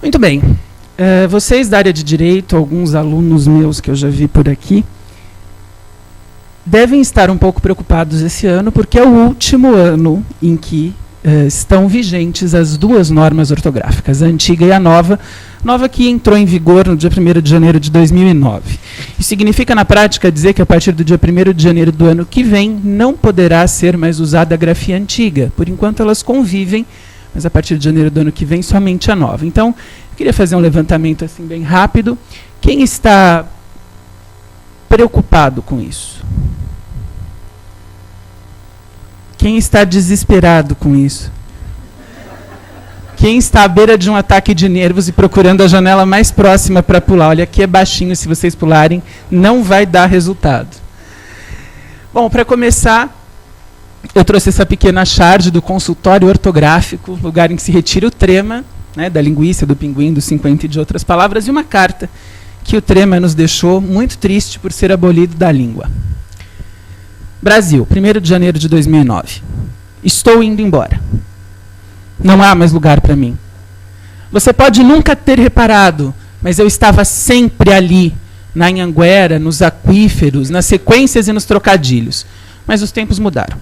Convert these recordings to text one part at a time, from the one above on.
Muito bem. Vocês da área de Direito, alguns alunos meus que eu já vi por aqui, devem estar um pouco preocupados esse ano, porque é o último ano em que estão vigentes as duas normas ortográficas, a antiga e a nova que entrou em vigor no dia 1º de janeiro de 2009. Isso significa, na prática, dizer que a partir do dia 1º de janeiro do ano que vem, não poderá ser mais usada a grafia antiga. Por enquanto, elas convivem, mas a partir de janeiro do ano que vem, somente a nova. Então, eu queria fazer um levantamento assim bem rápido. Quem está preocupado com isso? Quem está desesperado com isso? Quem está à beira de um ataque de nervos e procurando a janela mais próxima para pular? Olha, aqui é baixinho, se vocês pularem, não vai dar resultado. Bom, para começar, eu trouxe essa pequena charge do consultório ortográfico, lugar em que se retira o trema, né, da linguiça, do pinguim, do 50 e de outras palavras, e uma carta que o trema nos deixou muito triste por ser abolido da língua. Brasil, 1º de janeiro de 2009. Estou indo embora. Não há mais lugar para mim. Você pode nunca ter reparado, mas eu estava sempre ali, na Anhanguera, nos aquíferos, nas sequências e nos trocadilhos. Mas os tempos mudaram.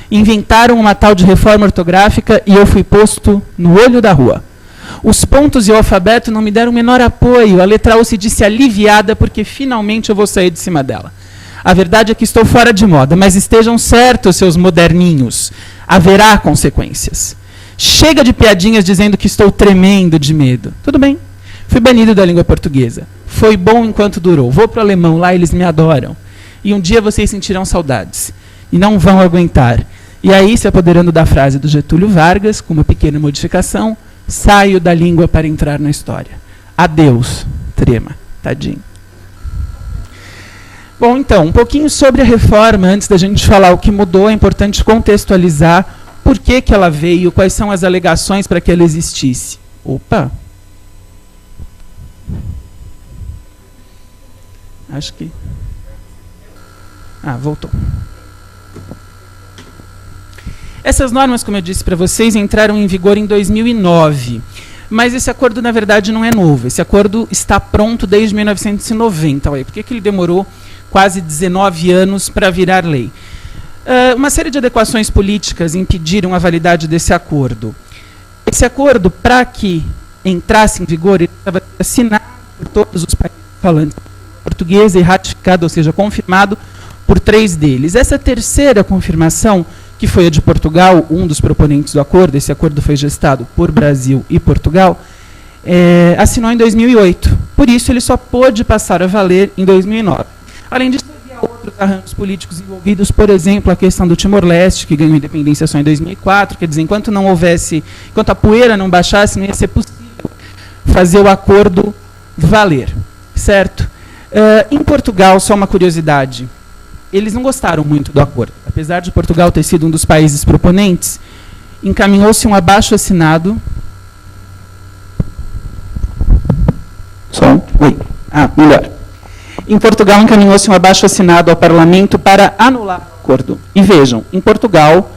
Inventaram uma tal de reforma ortográfica e eu fui posto no olho da rua. Os pontos e o alfabeto não me deram o menor apoio. A letra U se disse aliviada porque finalmente eu vou sair de cima dela. A verdade é que estou fora de moda, mas estejam certos, seus moderninhos. Haverá consequências. Chega de piadinhas dizendo que estou tremendo de medo. Tudo bem. Fui banido da língua portuguesa. Foi bom enquanto durou. Vou para o alemão, lá eles me adoram. E um dia vocês sentirão saudades. E não vão aguentar. E aí, se apoderando da frase do Getúlio Vargas, com uma pequena modificação, saio da língua para entrar na história. Adeus, trema. Tadinho. Bom, então, um pouquinho sobre a reforma. Antes da gente falar o que mudou, é importante contextualizar por que ela veio, quais são as alegações para que ela existisse. Opa! Acho que... voltou. Essas normas, como eu disse para vocês, entraram em vigor em 2009. Mas esse acordo, na verdade, não é novo. Esse acordo está pronto desde 1990. Por que ele demorou quase 19 anos para virar lei? Uma série de adequações políticas impediram a validade desse acordo. Esse acordo, para que entrasse em vigor, ele estava assinado por todos os países falantes português e ratificado, ou seja, confirmado por 3 deles. Essa terceira confirmação, que foi a de Portugal, um dos proponentes do acordo, esse acordo foi gestado por Brasil e Portugal, assinou em 2008. Por isso, ele só pôde passar a valer em 2009. Além disso, havia outros arranjos políticos envolvidos, por exemplo, a questão do Timor-Leste, que ganhou independência só em 2004, quer dizer, enquanto a poeira não baixasse, não ia ser possível fazer o acordo valer, certo? Em Portugal, só uma curiosidade, eles não gostaram muito do acordo. Apesar de Portugal ter sido um dos países proponentes, encaminhou-se um abaixo-assinado. Melhor. Em Portugal, encaminhou-se um abaixo-assinado ao Parlamento para anular o acordo. E vejam, em Portugal,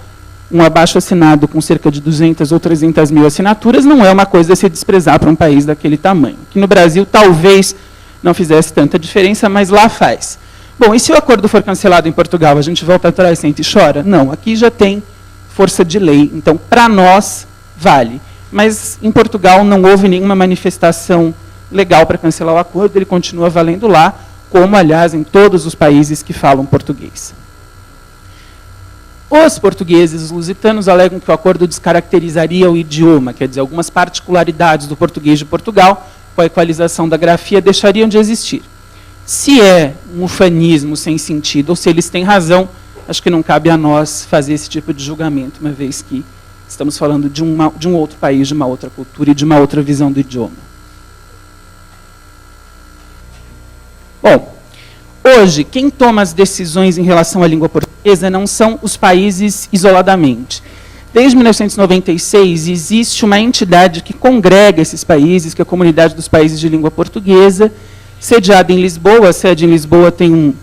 um abaixo-assinado com cerca de 200 ou 300 mil assinaturas não é uma coisa a se desprezar para um país daquele tamanho. Que no Brasil, talvez não fizesse tanta diferença, mas lá faz. Bom, e se o acordo for cancelado em Portugal, a gente volta atrás, sente e chora? Não, aqui já tem força de lei, então, para nós, vale. Mas em Portugal não houve nenhuma manifestação legal para cancelar o acordo, ele continua valendo lá, como, aliás, em todos os países que falam português. Os portugueses, os lusitanos, alegam que o acordo descaracterizaria o idioma, quer dizer, algumas particularidades do português de Portugal, com a equalização da grafia, deixariam de existir. Se é um ufanismo sem sentido, ou se eles têm razão, acho que não cabe a nós fazer esse tipo de julgamento, uma vez que estamos falando de um outro país, de uma outra cultura e de uma outra visão do idioma. Bom, hoje, quem toma as decisões em relação à língua portuguesa não são os países isoladamente. Desde 1996, existe uma entidade que congrega esses países, que é a Comunidade dos Países de Língua Portuguesa, sediada em Lisboa. A sede em Lisboa tem um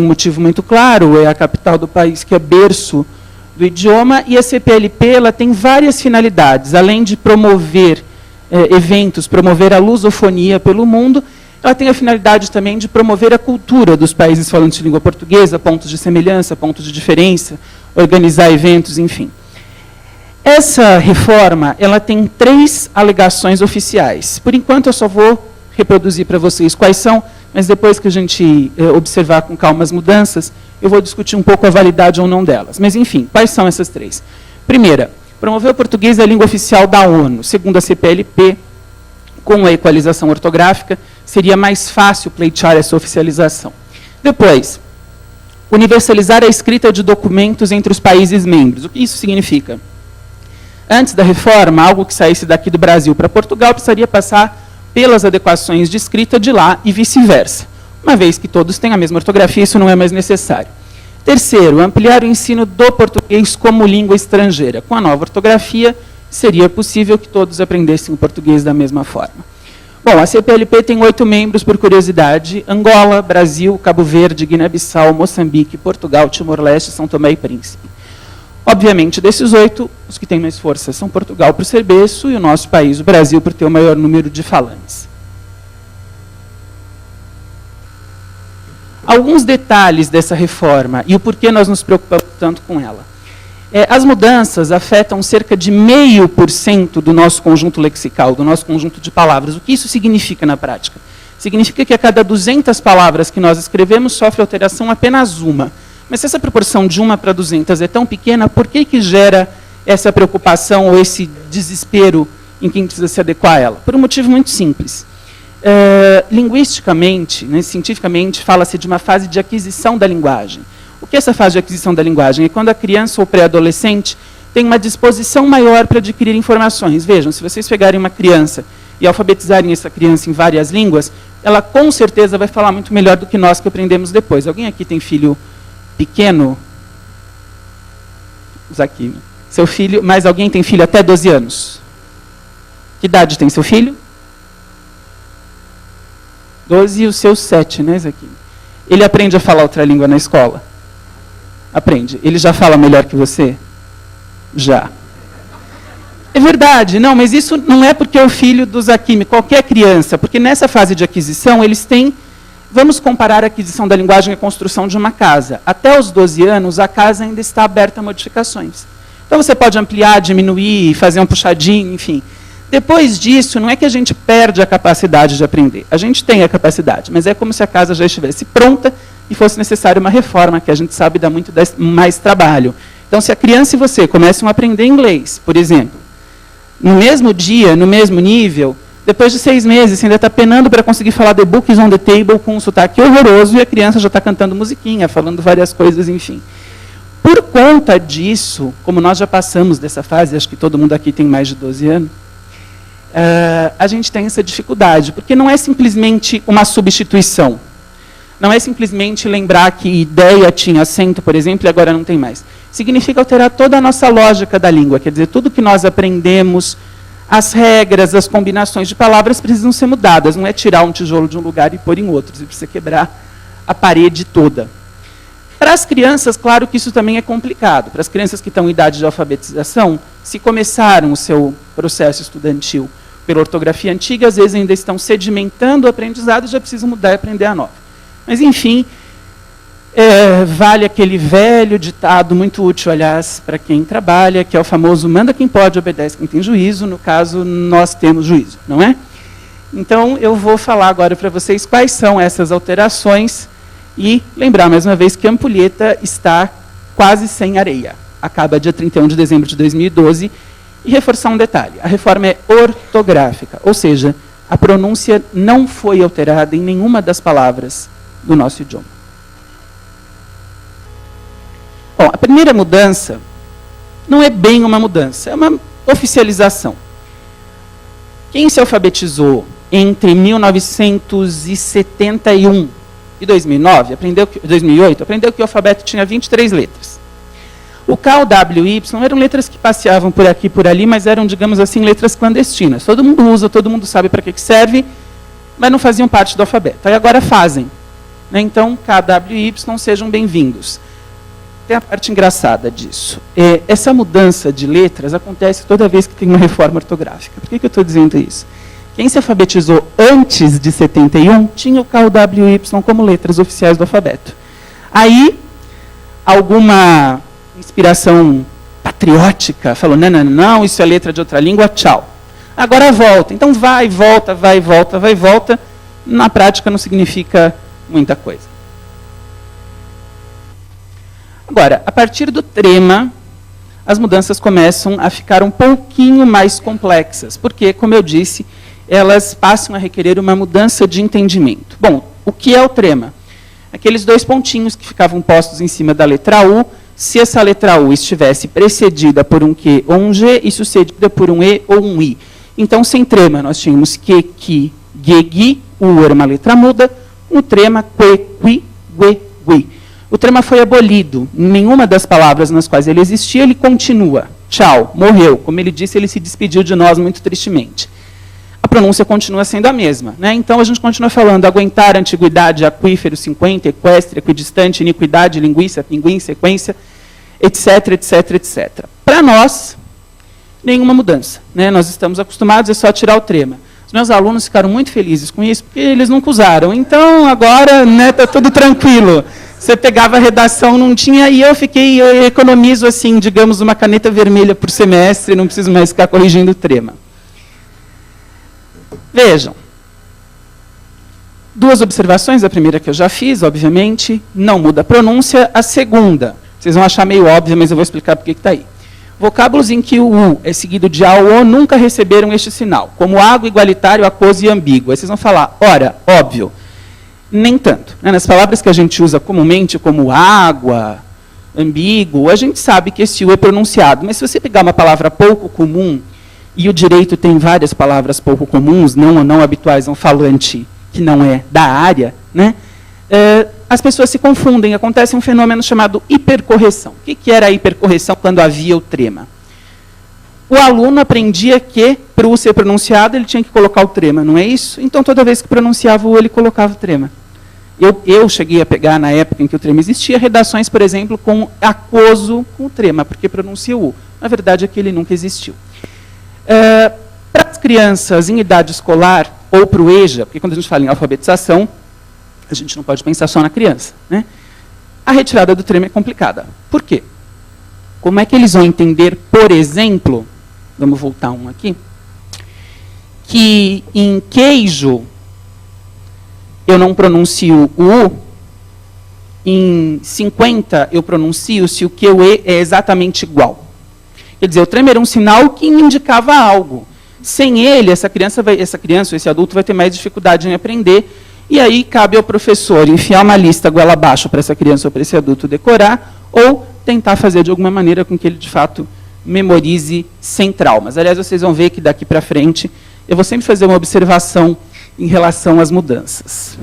motivo muito claro, é a capital do país, que é berço do idioma, e a CPLP ela tem várias finalidades, além de promover eventos, promover a lusofonia pelo mundo, ela tem a finalidade também de promover a cultura dos países falantes de língua portuguesa, pontos de semelhança, pontos de diferença, organizar eventos, enfim. Essa reforma, ela tem 3 alegações oficiais. Por enquanto, eu só vou reproduzir para vocês quais são, mas depois que a gente observar com calma as mudanças, eu vou discutir um pouco a validade ou não delas. Mas, enfim, quais são essas 3? Primeira, promover o português a língua oficial da ONU. Segundo a CPLP, com a equalização ortográfica, seria mais fácil pleitear essa oficialização. Depois, universalizar a escrita de documentos entre os países membros. O que isso significa? Antes da reforma, algo que saísse daqui do Brasil para Portugal precisaria passar pelas adequações de escrita de lá e vice-versa. Uma vez que todos têm a mesma ortografia, isso não é mais necessário. Terceiro, ampliar o ensino do português como língua estrangeira. Com a nova ortografia, seria possível que todos aprendessem o português da mesma forma. Bom, a CPLP tem 8 membros, por curiosidade: Angola, Brasil, Cabo Verde, Guiné-Bissau, Moçambique, Portugal, Timor-Leste, São Tomé e Príncipe. Obviamente, desses 8, os que têm mais força são Portugal, por ser berço, e o nosso país, o Brasil, por ter o maior número de falantes. Alguns detalhes dessa reforma e o porquê nós nos preocupamos tanto com ela. As mudanças afetam cerca de 0,5% do nosso conjunto lexical, do nosso conjunto de palavras. O que isso significa na prática? Significa que a cada 200 palavras que nós escrevemos, sofre alteração apenas uma. Mas se essa proporção de 1 para 200 é tão pequena, por que gera essa preocupação ou esse desespero em quem precisa se adequar a ela? Por um motivo muito simples. Linguisticamente, cientificamente, fala-se de uma fase de aquisição da linguagem. O que é essa fase de aquisição da linguagem? É quando a criança ou pré-adolescente tem uma disposição maior para adquirir informações. Vejam, se vocês pegarem uma criança e alfabetizarem essa criança em várias línguas, ela com certeza vai falar muito melhor do que nós que aprendemos depois. Alguém aqui tem filho pequeno? Aqui. Seu filho, mas alguém tem filho até 12 anos? Que idade tem seu filho? 12 e os seus 7, né, Zaquim? Ele aprende a falar outra língua na escola? Aprende. Ele já fala melhor que você? Já. É verdade. Não, mas isso não é porque é o filho do Zaquim, qualquer criança, porque nessa fase de aquisição eles têm... Vamos comparar a aquisição da linguagem e a construção de uma casa. Até os 12 anos, a casa ainda está aberta a modificações. Então você pode ampliar, diminuir, fazer um puxadinho, enfim. Depois disso, não é que a gente perde a capacidade de aprender. A gente tem a capacidade, mas é como se a casa já estivesse pronta e fosse necessária uma reforma, que a gente sabe dá muito mais trabalho. Então, se a criança e você começam a aprender inglês, por exemplo, no mesmo dia, no mesmo nível, depois de 6 meses, você ainda está penando para conseguir falar The Book is on the Table com um sotaque horroroso e a criança já está cantando musiquinha, falando várias coisas, enfim. Por conta disso, como nós já passamos dessa fase, acho que todo mundo aqui tem mais de 12 anos, a gente tem essa dificuldade, porque não é simplesmente uma substituição. Não é simplesmente lembrar que ideia tinha acento, por exemplo, e agora não tem mais. Significa alterar toda a nossa lógica da língua, quer dizer, tudo que nós aprendemos, as regras, as combinações de palavras precisam ser mudadas. Não é tirar um tijolo de um lugar e pôr em outro, você precisa quebrar a parede toda. Para as crianças, claro que isso também é complicado. Para as crianças que estão em idade de alfabetização, se começaram o seu processo estudantil pela ortografia antiga, às vezes ainda estão sedimentando o aprendizado e já precisam mudar e aprender a nova. Mas, enfim, vale aquele velho ditado, muito útil, aliás, para quem trabalha, que é o famoso manda quem pode, obedece quem tem juízo. No caso, nós temos juízo, não é? Então, eu vou falar agora para vocês quais são essas alterações e lembrar, mais uma vez, que a ampulheta está quase sem areia. Acaba dia 31 de dezembro de 2012. E reforçar um detalhe, a reforma é ortográfica, ou seja, a pronúncia não foi alterada em nenhuma das palavras do nosso idioma. Bom, a primeira mudança não é bem uma mudança, é uma oficialização. Quem se alfabetizou entre 1971 e 2008, aprendeu que o alfabeto tinha 23 letras. O K, o W, o Y eram letras que passeavam por aqui e por ali, mas eram, digamos assim, letras clandestinas. Todo mundo usa, todo mundo sabe para que serve, mas não faziam parte do alfabeto. Aí agora fazem. Né? Então, K, W e Y sejam bem-vindos. tem a parte engraçada disso. Essa mudança de letras acontece toda vez que tem uma reforma ortográfica. Por que eu estou dizendo isso? Quem se alfabetizou antes de 71 tinha o K, o W e o Y como letras oficiais do alfabeto. Aí, alguma inspiração patriótica falou, não, isso é letra de outra língua, tchau. Agora volta. Então vai, volta, vai, volta, vai, volta. Na prática não significa muita coisa. Agora, a partir do trema, as mudanças começam a ficar um pouquinho mais complexas, porque, como eu disse, elas passam a requerer uma mudança de entendimento. Bom, o que é o trema? Aqueles dois pontinhos que ficavam postos em cima da letra U, se essa letra U estivesse precedida por um Q ou um G e sucedida por um E ou um I. Então, sem trema, nós tínhamos que, ki, ge, gi, U era uma letra muda, o trema, que, qui, gue, gui. O trema foi abolido. Em nenhuma das palavras nas quais ele existia, ele continua. Tchau, morreu. Como ele disse, ele se despediu de nós muito tristemente. A pronúncia continua sendo a mesma. Né? Então, a gente continua falando aguentar, antiguidade, aquífero, 50, equestre, equidistante, iniquidade, linguiça, pinguim, sequência, etc, etc, etc. Para nós, nenhuma mudança. Né? Nós estamos acostumados, é só tirar o trema. Os meus alunos ficaram muito felizes com isso, porque eles nunca usaram. Então, agora está tudo tranquilo. Você pegava a redação, não tinha, e eu economizo, assim, digamos, uma caneta vermelha por semestre, não preciso mais ficar corrigindo o trema. Vejam. Duas observações, a primeira que eu já fiz, obviamente, não muda a pronúncia. A segunda, vocês vão achar meio óbvia, mas eu vou explicar por que está aí. Vocábulos em que o U é seguido de A ou O nunca receberam este sinal, como água, igualitário, aquoso e ambíguo. Aí vocês vão falar, ora, óbvio. Nem tanto. Né? Nas palavras que a gente usa comumente, como água, ambíguo, a gente sabe que esse U é pronunciado. Mas se você pegar uma palavra pouco comum, e o direito tem várias palavras pouco comuns, não habituais, um falante que não é da área, né? As pessoas se confundem. Acontece um fenômeno chamado hipercorreção. O que era a hipercorreção quando havia o trema? O aluno aprendia que, para o U ser pronunciado, ele tinha que colocar o trema, não é isso? Então, toda vez que pronunciava o U, ele colocava o trema. Eu cheguei a pegar, na época em que o trema existia, redações, por exemplo, com aquoso com o trema, porque pronuncia o U. Na verdade, aquele nunca existiu. Para as crianças em idade escolar, ou para o EJA, porque quando a gente fala em alfabetização, a gente não pode pensar só na criança, né? A retirada do trema é complicada. Por quê? Como é que eles vão entender, por exemplo, vamos voltar um aqui, que em queijo eu não pronuncio o U, em 50 eu pronuncio se o Q e o E é exatamente igual. Quer dizer, o trema era um sinal que indicava algo. Sem ele, essa criança ou esse adulto vai ter mais dificuldade em aprender, e aí cabe ao professor enfiar uma lista goela abaixo para essa criança ou para esse adulto decorar, ou tentar fazer de alguma maneira com que ele, de fato, memorize sem traumas. Aliás, vocês vão ver que daqui para frente eu vou sempre fazer uma observação em relação às mudanças.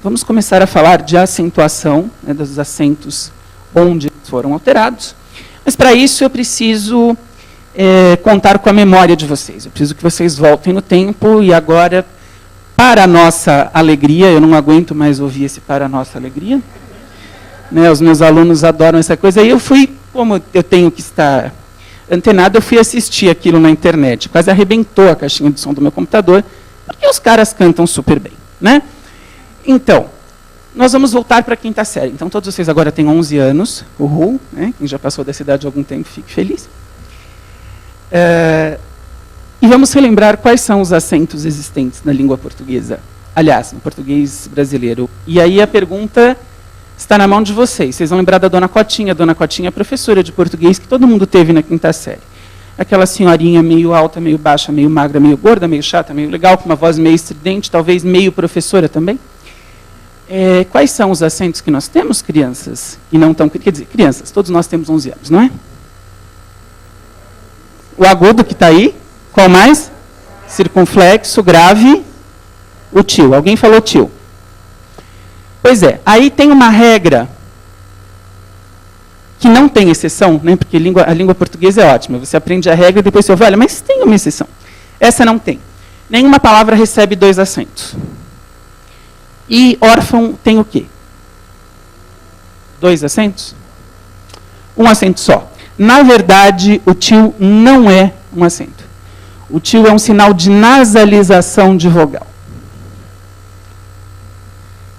Vamos começar a falar de acentuação, né, dos acentos onde foram alterados. Mas, para isso, eu preciso contar com a memória de vocês. Eu preciso que vocês voltem no tempo e agora, para a nossa alegria, eu não aguento mais ouvir esse para a nossa alegria. Né, os meus alunos adoram essa coisa. E eu fui, como eu tenho que estar antenado, eu fui assistir aquilo na internet. Quase arrebentou a caixinha de som do meu computador, porque os caras cantam super bem. Né? Então, nós vamos voltar para a quinta série. Então, todos vocês agora têm 11 anos. Uhul, né? Quem já passou dessa idade há algum tempo, fique feliz. E vamos relembrar quais são os acentos existentes na língua portuguesa. Aliás, no português brasileiro. E aí a pergunta está na mão de vocês. Vocês vão lembrar da Dona Cotinha. A Dona Cotinha é professora de português que todo mundo teve na quinta série. Aquela senhorinha meio alta, meio baixa, meio magra, meio gorda, meio chata, meio legal, com uma voz meio estridente, talvez meio professora também. Quais são os acentos que nós temos, crianças? E não tão, quer dizer, crianças, todos nós temos 11 anos, não é? O agudo que está aí, qual mais? Circunflexo, grave, o tio. Alguém falou tio? Pois é, aí tem uma regra que não tem exceção, né? Porque a língua portuguesa é ótima. Você aprende a regra e depois você ouve, olha, mas tem uma exceção. Essa não tem. Nenhuma palavra recebe 2 acentos. E órfão tem o quê? 2 acentos? Um acento só. Na verdade, o tio não é um acento. O tio é um sinal de nasalização de vogal.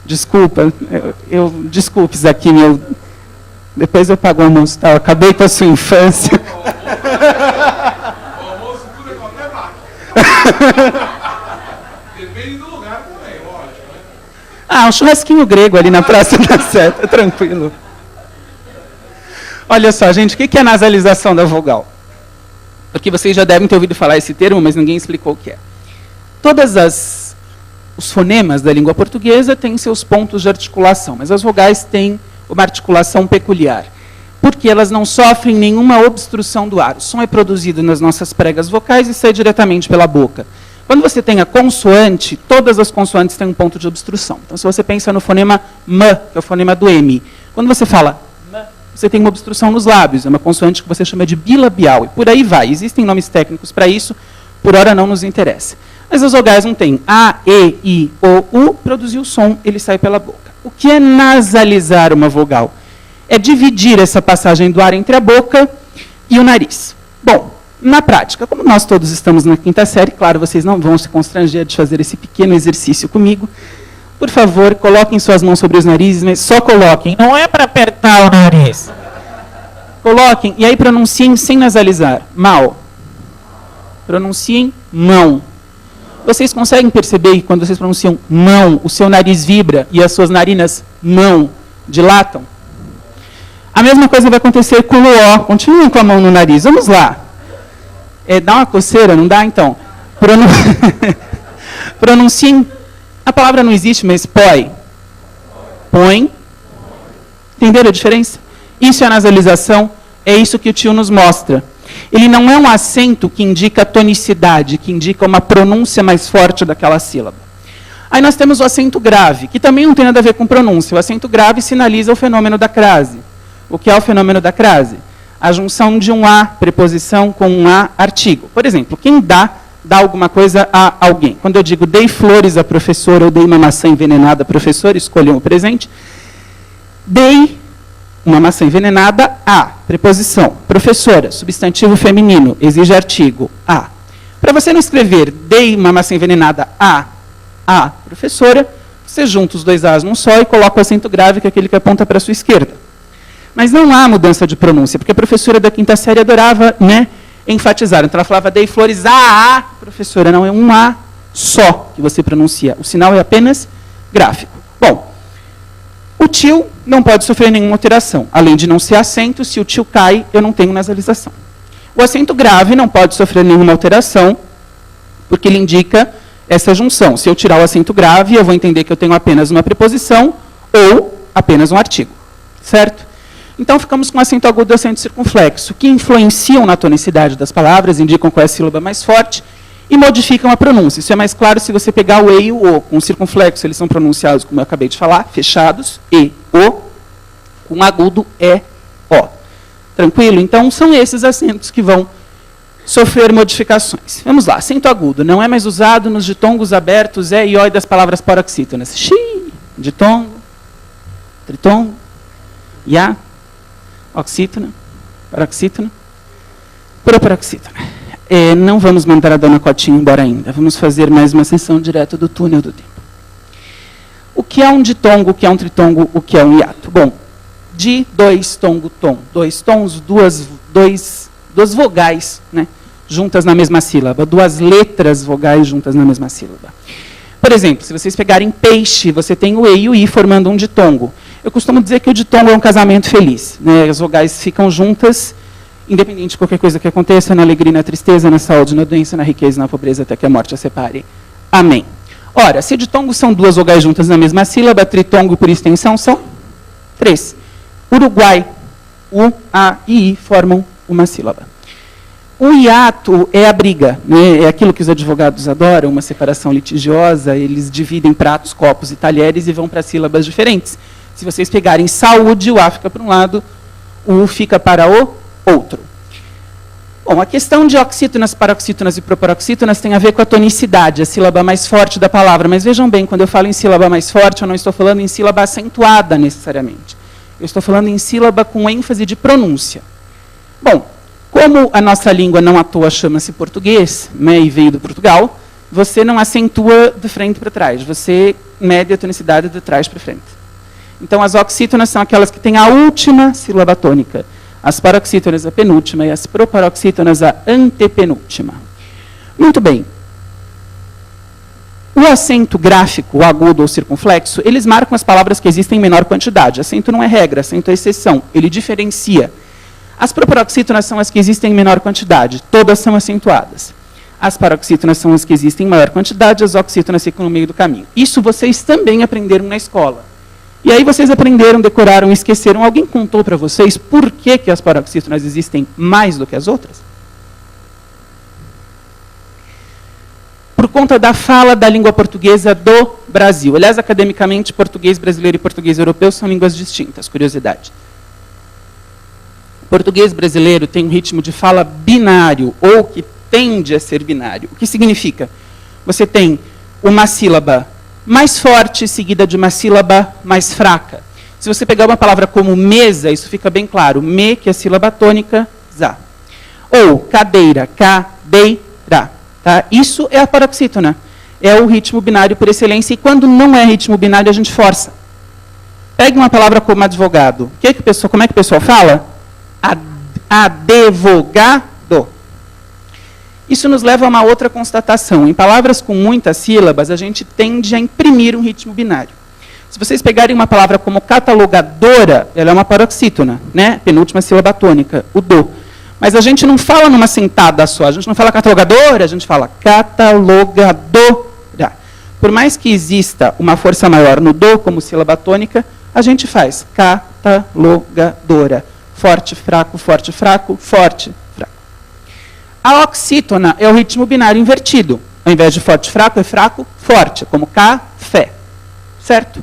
Desculpa, desculpe, Zaquinho, depois eu pago o almoço, tá? Eu acabei com a sua infância. O almoço tudo é qualquer máquina. Depende do lugar também, lógico, né? Um churrasquinho grego ali na Praça da Sé, tá tranquilo. Olha só, gente, o que é nasalização da vogal? Porque vocês já devem ter ouvido falar esse termo, mas ninguém explicou o que é. Os fonemas da língua portuguesa têm seus pontos de articulação, mas as vogais têm uma articulação peculiar, porque elas não sofrem nenhuma obstrução do ar. O som é produzido nas nossas pregas vocais e sai diretamente pela boca. Quando você tem a consoante, todas as consoantes têm um ponto de obstrução. Então, se você pensa no fonema M, que é o fonema do M, quando você fala M, você tem uma obstrução nos lábios, é uma consoante que você chama de bilabial, e por aí vai. Existem nomes técnicos para isso, por hora não nos interessa. Mas as vogais não têm A, E, I, O, U, produzir o som, ele sai pela boca. O que é nasalizar uma vogal? É dividir essa passagem do ar entre a boca e o nariz. Bom, na prática, como nós todos estamos na quinta série, claro, vocês não vão se constranger de fazer esse pequeno exercício comigo. Por favor, coloquem suas mãos sobre os narizes, mas só coloquem. Não é para apertar o nariz. Coloquem, e aí pronunciem sem nasalizar. Mal. Pronunciem mão. Vocês conseguem perceber que quando vocês pronunciam mão, o seu nariz vibra e as suas narinas não dilatam? A mesma coisa vai acontecer com o O. Continuem com a mão no nariz. Vamos lá. Dá uma coceira, não dá? Então, pronunciem. A palavra não existe, mas põe. Põe. Entenderam a diferença? Isso é a nasalização. É isso que o tio nos mostra. Ele não é um acento que indica tonicidade, que indica uma pronúncia mais forte daquela sílaba. Aí nós temos o acento grave, que também não tem nada a ver com pronúncia. O acento grave sinaliza o fenômeno da crase. O que é o fenômeno da crase? A junção de um A, preposição, com um A, artigo. Por exemplo, quem dá alguma coisa a alguém. Quando eu digo dei flores à professora ou dei uma maçã envenenada à professora, escolham o presente. Dei uma maçã envenenada a, preposição. Professora, substantivo feminino, exige artigo, a. Para você não escrever dei uma maçã envenenada a professora, você junta os dois A's num só e coloca o acento grave, que é aquele que aponta para a sua esquerda. Mas não há mudança de pronúncia, porque a professora da quinta série adorava, enfatizar. Então ela falava dei flores a professora, não é um A só que você pronuncia. O sinal é apenas gráfico. Bom, o tio não pode sofrer nenhuma alteração. Além de não ser acento, se o tio cai, eu não tenho nasalização. O acento grave não pode sofrer nenhuma alteração, porque ele indica essa junção. Se eu tirar o acento grave, eu vou entender que eu tenho apenas uma preposição ou apenas um artigo. Certo? Então, ficamos com acento agudo e acento circunflexo, que influenciam na tonicidade das palavras, indicam qual é a sílaba mais forte e modificam a pronúncia. Isso é mais claro se você pegar o E e o O. Com o circunflexo, eles são pronunciados, como eu acabei de falar, fechados, E, O. Com agudo, E, O. Tranquilo? Então, são esses acentos que vão sofrer modificações. Vamos lá. Acento agudo não é mais usado nos ditongos abertos E e O das palavras paroxítonas. Xi, ditongo, tritongo, Ya, oxítona, paroxítona, proparoxítona. Não vamos mandar a dona Cotinha embora ainda. Vamos fazer mais uma sessão direto do túnel do tempo. O que é um ditongo, o que é um tritongo, o que é um hiato? Bom, di, dois, tongo, tom. Dois tons, duas vogais, juntas na mesma sílaba. Duas letras vogais juntas na mesma sílaba. Por exemplo, se vocês pegarem peixe, você tem o E e o I formando um ditongo. Eu costumo dizer que o ditongo é um casamento feliz. As vogais ficam juntas, independente de qualquer coisa que aconteça, na alegria, na tristeza, na saúde, na doença, na riqueza, na pobreza, até que a morte a separe. Amém. Ora, se ditongos são duas vogais juntas na mesma sílaba, tritongo, por extensão, são 3. Uruguai, U, A e I formam uma sílaba. O hiato é a briga, é aquilo que os advogados adoram, uma separação litigiosa, eles dividem pratos, copos e talheres e vão para sílabas diferentes. Se vocês pegarem saúde, o A fica para um lado, o U fica para o outro. Bom, a questão de oxítonas, paroxítonas e proparoxítonas tem a ver com a tonicidade, a sílaba mais forte da palavra. Mas vejam bem, quando eu falo em sílaba mais forte, eu não estou falando em sílaba acentuada necessariamente. Eu estou falando em sílaba com ênfase de pronúncia. Bom, como a nossa língua não à toa chama-se português, né, e veio do Portugal, você não acentua de frente para trás, você mede a tonicidade de trás para frente. Então, as oxítonas são aquelas que têm a última sílaba tônica, as paroxítonas a penúltima e as proparoxítonas a antepenúltima. Muito bem. O acento gráfico, o agudo ou circunflexo, eles marcam as palavras que existem em menor quantidade. Acento não é regra, acento é exceção, ele diferencia. As proparoxítonas são as que existem em menor quantidade, todas são acentuadas. As paroxítonas são as que existem em maior quantidade, as oxítonas ficam no meio do caminho. Isso vocês também aprenderam na escola. E aí vocês aprenderam, decoraram, esqueceram. Alguém contou para vocês por que as paroxítonas existem mais do que as outras? Por conta da fala da língua portuguesa do Brasil. Aliás, academicamente, português brasileiro e português europeu são línguas distintas, curiosidade. O português brasileiro tem um ritmo de fala binário, ou que tende a ser binário. O que significa? Você tem uma sílaba mais forte, seguida de uma sílaba mais fraca. Se você pegar uma palavra como mesa, isso fica bem claro. Me, que é a sílaba tônica, za. Ou cadeira, cadeira. Tá? Isso é a paroxítona. É o ritmo binário por excelência. E quando não é ritmo binário, a gente força. Pegue uma palavra como advogado. Como é que o pessoal fala? Advogado. Isso nos leva a uma outra constatação. Em palavras com muitas sílabas, a gente tende a imprimir um ritmo binário. Se vocês pegarem uma palavra como catalogadora, ela é uma paroxítona, né? Penúltima sílaba tônica, o do. Mas a gente não fala numa sentada só, a gente não fala catalogadora, a gente fala catalogadora. Por mais que exista uma força maior no do como sílaba tônica, a gente faz catalogadora. Forte, fraco, forte, fraco, forte, fraco. A oxítona é o ritmo binário invertido. Ao invés de forte, fraco, é fraco, forte, como café. Certo?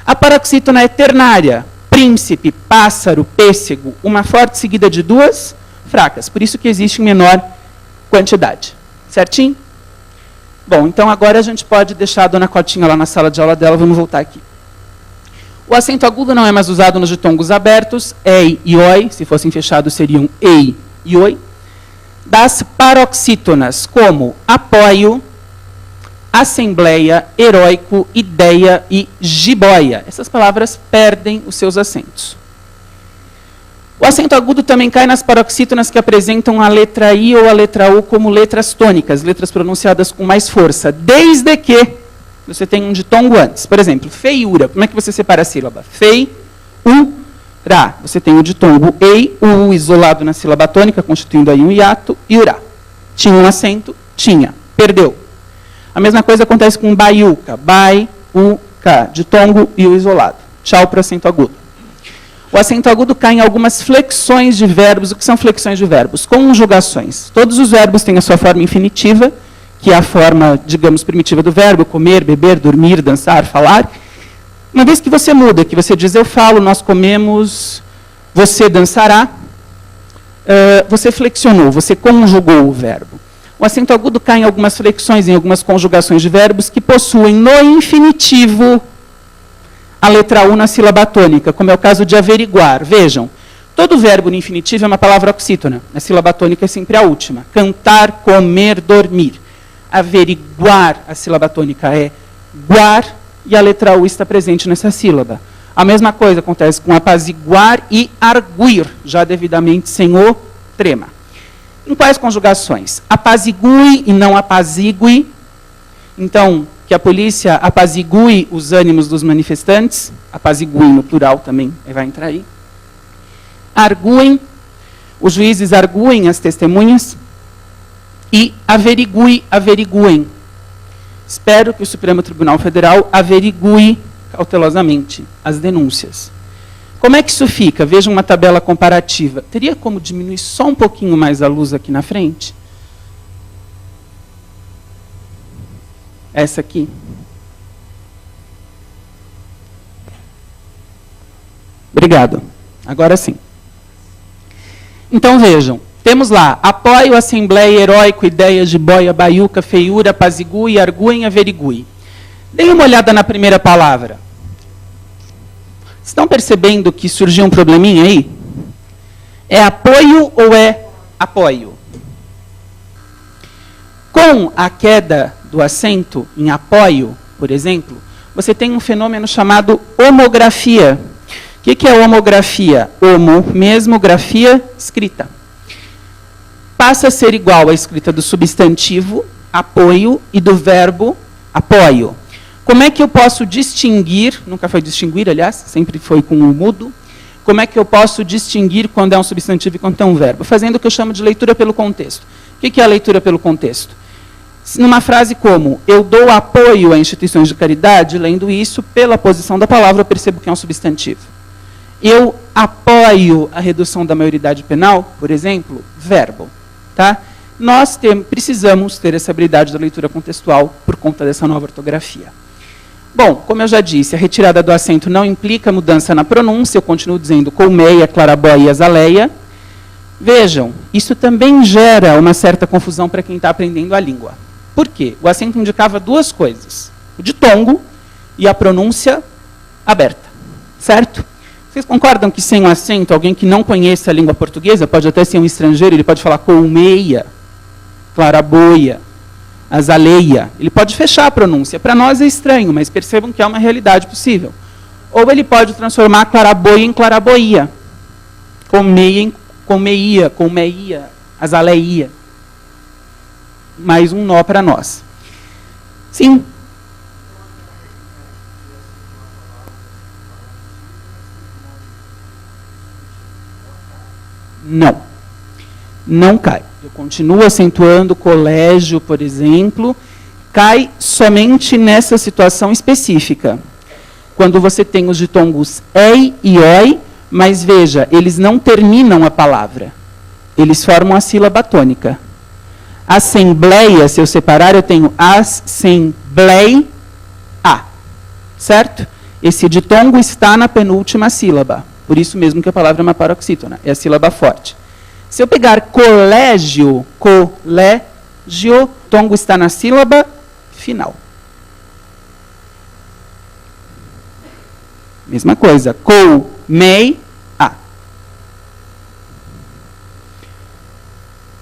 A paroxítona é ternária. Príncipe, pássaro, pêssego. Uma forte seguida de duas fracas. Por isso que existe em menor quantidade. Certinho? Bom, então agora a gente pode deixar a dona Cotinha lá na sala de aula dela. Vamos voltar aqui. O acento agudo não é mais usado nos ditongos abertos, ei e oi, se fossem fechados seriam ei e oi. Das paroxítonas, como apoio, assembleia, heróico, ideia e jiboia. Essas palavras perdem os seus acentos. O acento agudo também cai nas paroxítonas que apresentam a letra I ou a letra U como letras tônicas, letras pronunciadas com mais força, desde que você tem um ditongo antes. Por exemplo, feiura. Como é que você separa a sílaba? Fei, u, ra. Você tem o ditongo ei, u isolado na sílaba tônica, constituindo aí um hiato, e urá. Tinha um acento? Tinha. Perdeu. A mesma coisa acontece com baiuca. Bai, u, ca. Ditongo e u isolado. Tchau para o acento agudo. O acento agudo cai em algumas flexões de verbos. O que são flexões de verbos? Conjugações. Todos os verbos têm a sua forma infinitiva, que é a forma, digamos, primitiva do verbo, comer, beber, dormir, dançar, falar. Uma vez que você muda, que você diz eu falo, nós comemos, você dançará, você flexionou, você conjugou o verbo. O acento agudo cai em algumas flexões, em algumas conjugações de verbos que possuem no infinitivo a letra U na sílaba tônica, como é o caso de averiguar. Vejam, todo verbo no infinitivo é uma palavra oxítona. A sílaba tônica é sempre a última. Cantar, comer, dormir. Averiguar, a sílaba tônica é guar, e a letra U está presente nessa sílaba. A mesma coisa acontece com apaziguar e arguir, já devidamente sem o trema. Em quais conjugações? Apazigue e não apazigue. Então, que a polícia apazigue os ânimos dos manifestantes, apazigue no plural também, vai entrar aí. Arguem, os juízes arguem as testemunhas. E averiguem. Espero que o Supremo Tribunal Federal averigue cautelosamente as denúncias. Como é que isso fica? Vejam uma tabela comparativa. Teria como diminuir só um pouquinho mais a luz aqui na frente? Essa aqui. Obrigado. Agora sim. Então vejam. Temos lá, apoio, assembleia, heróico, ideia, jiboia, baiuca, feiura, apazigue, arguem, averigue. Deem uma olhada na primeira palavra. Estão percebendo que surgiu um probleminha aí? É apoio ou é apoio? Com a queda do acento em apoio, por exemplo, você tem um fenômeno chamado homografia. O que é homografia? Homo, mesmo, grafia, escrita. Passa a ser igual à escrita do substantivo, apoio, e do verbo, apoio. Como é que eu posso distinguir, nunca foi distinguir, aliás, sempre foi com o mudo, como é que eu posso distinguir quando é um substantivo e quando é um verbo? Fazendo o que eu chamo de leitura pelo contexto. O que é a leitura pelo contexto? Numa frase como, eu dou apoio a instituições de caridade, lendo isso, pela posição da palavra, eu percebo que é um substantivo. Eu apoio a redução da maioridade penal, por exemplo, verbo. Tá? Nós precisamos ter essa habilidade da leitura contextual por conta dessa nova ortografia. Bom, como eu já disse, a retirada do acento não implica mudança na pronúncia, eu continuo dizendo colmeia, clarabóia, azaleia. Vejam, isso também gera uma certa confusão para quem está aprendendo a língua. Por quê? O acento indicava duas coisas, o ditongo e a pronúncia aberta, certo? Vocês concordam que sem o acento, alguém que não conhece a língua portuguesa, pode até ser um estrangeiro, ele pode falar colmeia, clarabóia, azaleia, ele pode fechar a pronúncia. Para nós é estranho, mas percebam que é uma realidade possível. Ou ele pode transformar clarabóia em claraboia, colmeia em colmeia, colmeia, azaleia. Mais um nó para nós. Sim. Não. Não cai. Eu continuo acentuando colégio, por exemplo, cai somente nessa situação específica. Quando você tem os ditongos ei e oi, mas veja, eles não terminam a palavra. Eles formam a sílaba tônica. Assembleia, se eu separar, eu tenho assembleia, certo? Esse ditongo está na penúltima sílaba. Por isso mesmo que a palavra é uma paroxítona, é a sílaba forte. Se eu pegar colégio, colégio, tongo está na sílaba final. Mesma coisa, colmeia.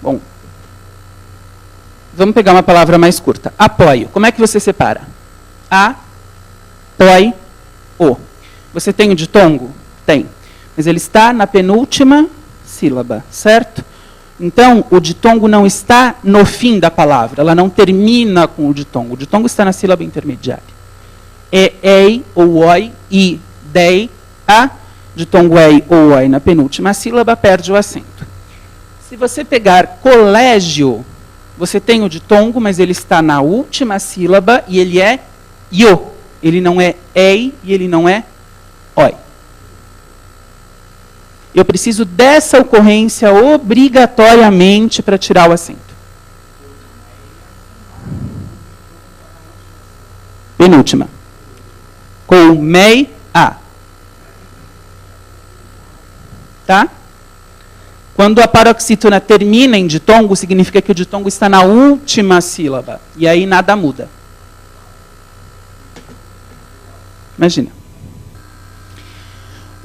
Bom, vamos pegar uma palavra mais curta. Apoio. Como é que você separa? Apoio. Você tem o ditongo? Tem. Mas ele está na penúltima sílaba, certo? Então, o ditongo não está no fim da palavra. Ela não termina com o ditongo. O ditongo está na sílaba intermediária. Ei ou oi, i, dei, a. Ditongo ei ou oi na penúltima sílaba perde o acento. Se você pegar colégio, você tem o ditongo, mas ele está na última sílaba e ele é io. Ele não é ei e ele não é oi. Eu preciso dessa ocorrência obrigatoriamente para tirar o acento. Penúltima. Colmeia. Tá? Quando a paroxítona termina em ditongo, significa que o ditongo está na última sílaba. E aí nada muda. Imagina.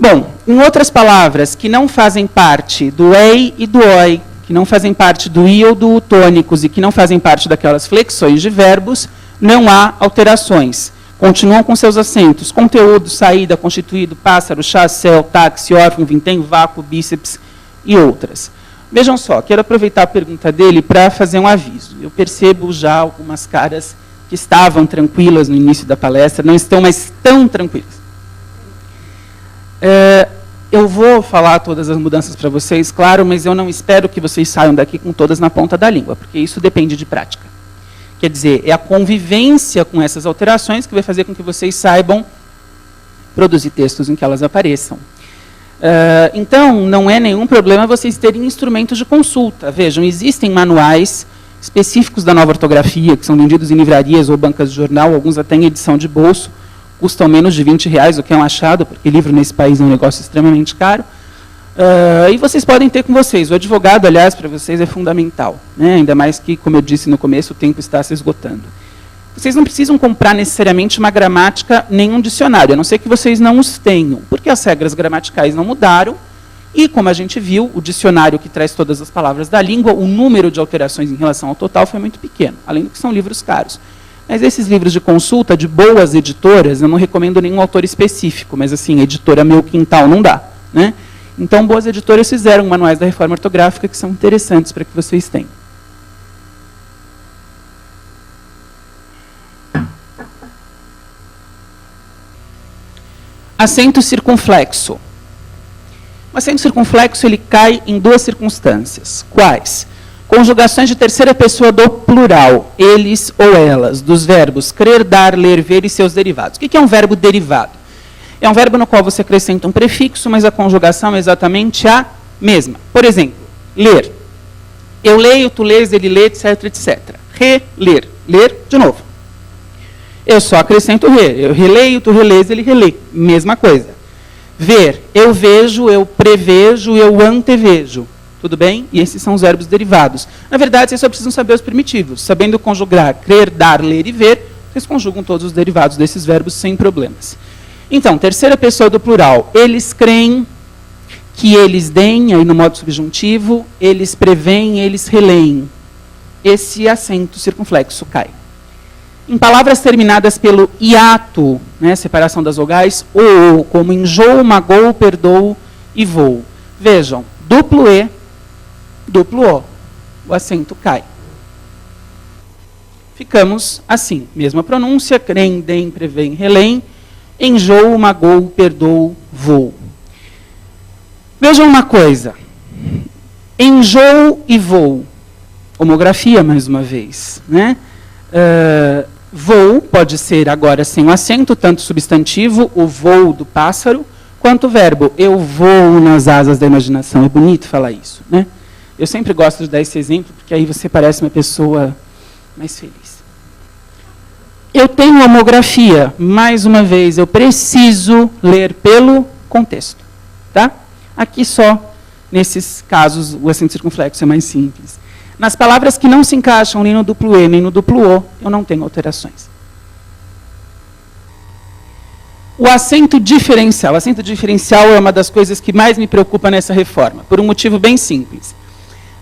Bom, em outras palavras que não fazem parte do ei e do oi, que não fazem parte do i ou do u tônicos e que não fazem parte daquelas flexões de verbos, não há alterações. Continuam com seus acentos. Conteúdo, saída, constituído, pássaro, chá, céu, táxi, órfão, vintém, vácuo, bíceps e outras. Vejam só, quero aproveitar a pergunta dele para fazer um aviso. Eu percebo já algumas caras que estavam tranquilas no início da palestra, não estão mais tão tranquilas. Eu vou falar todas as mudanças para vocês, claro, mas eu não espero que vocês saiam daqui com todas na ponta da língua, porque isso depende de prática. Quer dizer, é a convivência com essas alterações que vai fazer com que vocês saibam produzir textos em que elas apareçam. Então, não é nenhum problema vocês terem instrumentos de consulta. Vejam, existem manuais específicos da nova ortografia, que são vendidos em livrarias ou bancas de jornal, alguns até em edição de bolso, custam menos de R$20, o que é um achado, porque livro nesse país é um negócio extremamente caro. E vocês podem ter com vocês. O advogado, aliás, para vocês é fundamental, né? Ainda mais que, como eu disse no começo, o tempo está se esgotando. Vocês não precisam comprar necessariamente uma gramática nem um dicionário, a não ser que vocês não os tenham, porque as regras gramaticais não mudaram, e como a gente viu, o dicionário que traz todas as palavras da língua, o número de alterações em relação ao total foi muito pequeno, além do que são livros caros. Mas esses livros de consulta de boas editoras, eu não recomendo nenhum autor específico, mas assim, editora Meu Quintal não dá, né? Então, boas editoras fizeram manuais da reforma ortográfica que são interessantes para que vocês tenham. Acento circunflexo. O acento circunflexo ele cai em duas circunstâncias. Quais? Conjugações de terceira pessoa do plural, eles ou elas, dos verbos crer, dar, ler, ver e seus derivados. O que é um verbo derivado? É um verbo no qual você acrescenta um prefixo, mas a conjugação é exatamente a mesma. Por exemplo, ler. Eu leio, tu lês, ele lê, etc, etc. Reler. Ler, de novo. Eu só acrescento re. Eu releio, tu relês, ele relê. Mesma coisa. Ver. Eu vejo, eu prevejo, eu antevejo. Tudo bem? E esses são os verbos derivados. Na verdade, vocês só precisam saber os primitivos. Sabendo conjugar crer, dar, ler e ver, vocês conjugam todos os derivados desses verbos sem problemas. Então, terceira pessoa do plural. Eles creem que eles deem, aí no modo subjuntivo, eles preveem, eles releem. Esse acento circunflexo cai. Em palavras terminadas pelo hiato, né, separação das vogais, ou, como enjoo, magou, perdoo e voo. Vejam, duplo E, duplo O. O acento cai. Ficamos assim, mesma pronúncia, creem, deem, preveem, releem, enjoo, magou, perdoo, voo. Vejam uma coisa. Enjoo e voo. Homografia, mais uma vez, né? Voo pode ser agora sem o acento, tanto substantivo, o voo do pássaro, quanto o verbo. Eu voo nas asas da imaginação. É bonito falar isso, né? Eu sempre gosto de dar esse exemplo, porque aí você parece uma pessoa mais feliz. Eu tenho homografia. Mais uma vez, eu preciso ler pelo contexto. Tá? Aqui só, nesses casos, o acento circunflexo é mais simples. Nas palavras que não se encaixam nem no duplo E, nem no duplo O, eu não tenho alterações. O acento diferencial. O acento diferencial é uma das coisas que mais me preocupa nessa reforma, por um motivo bem simples.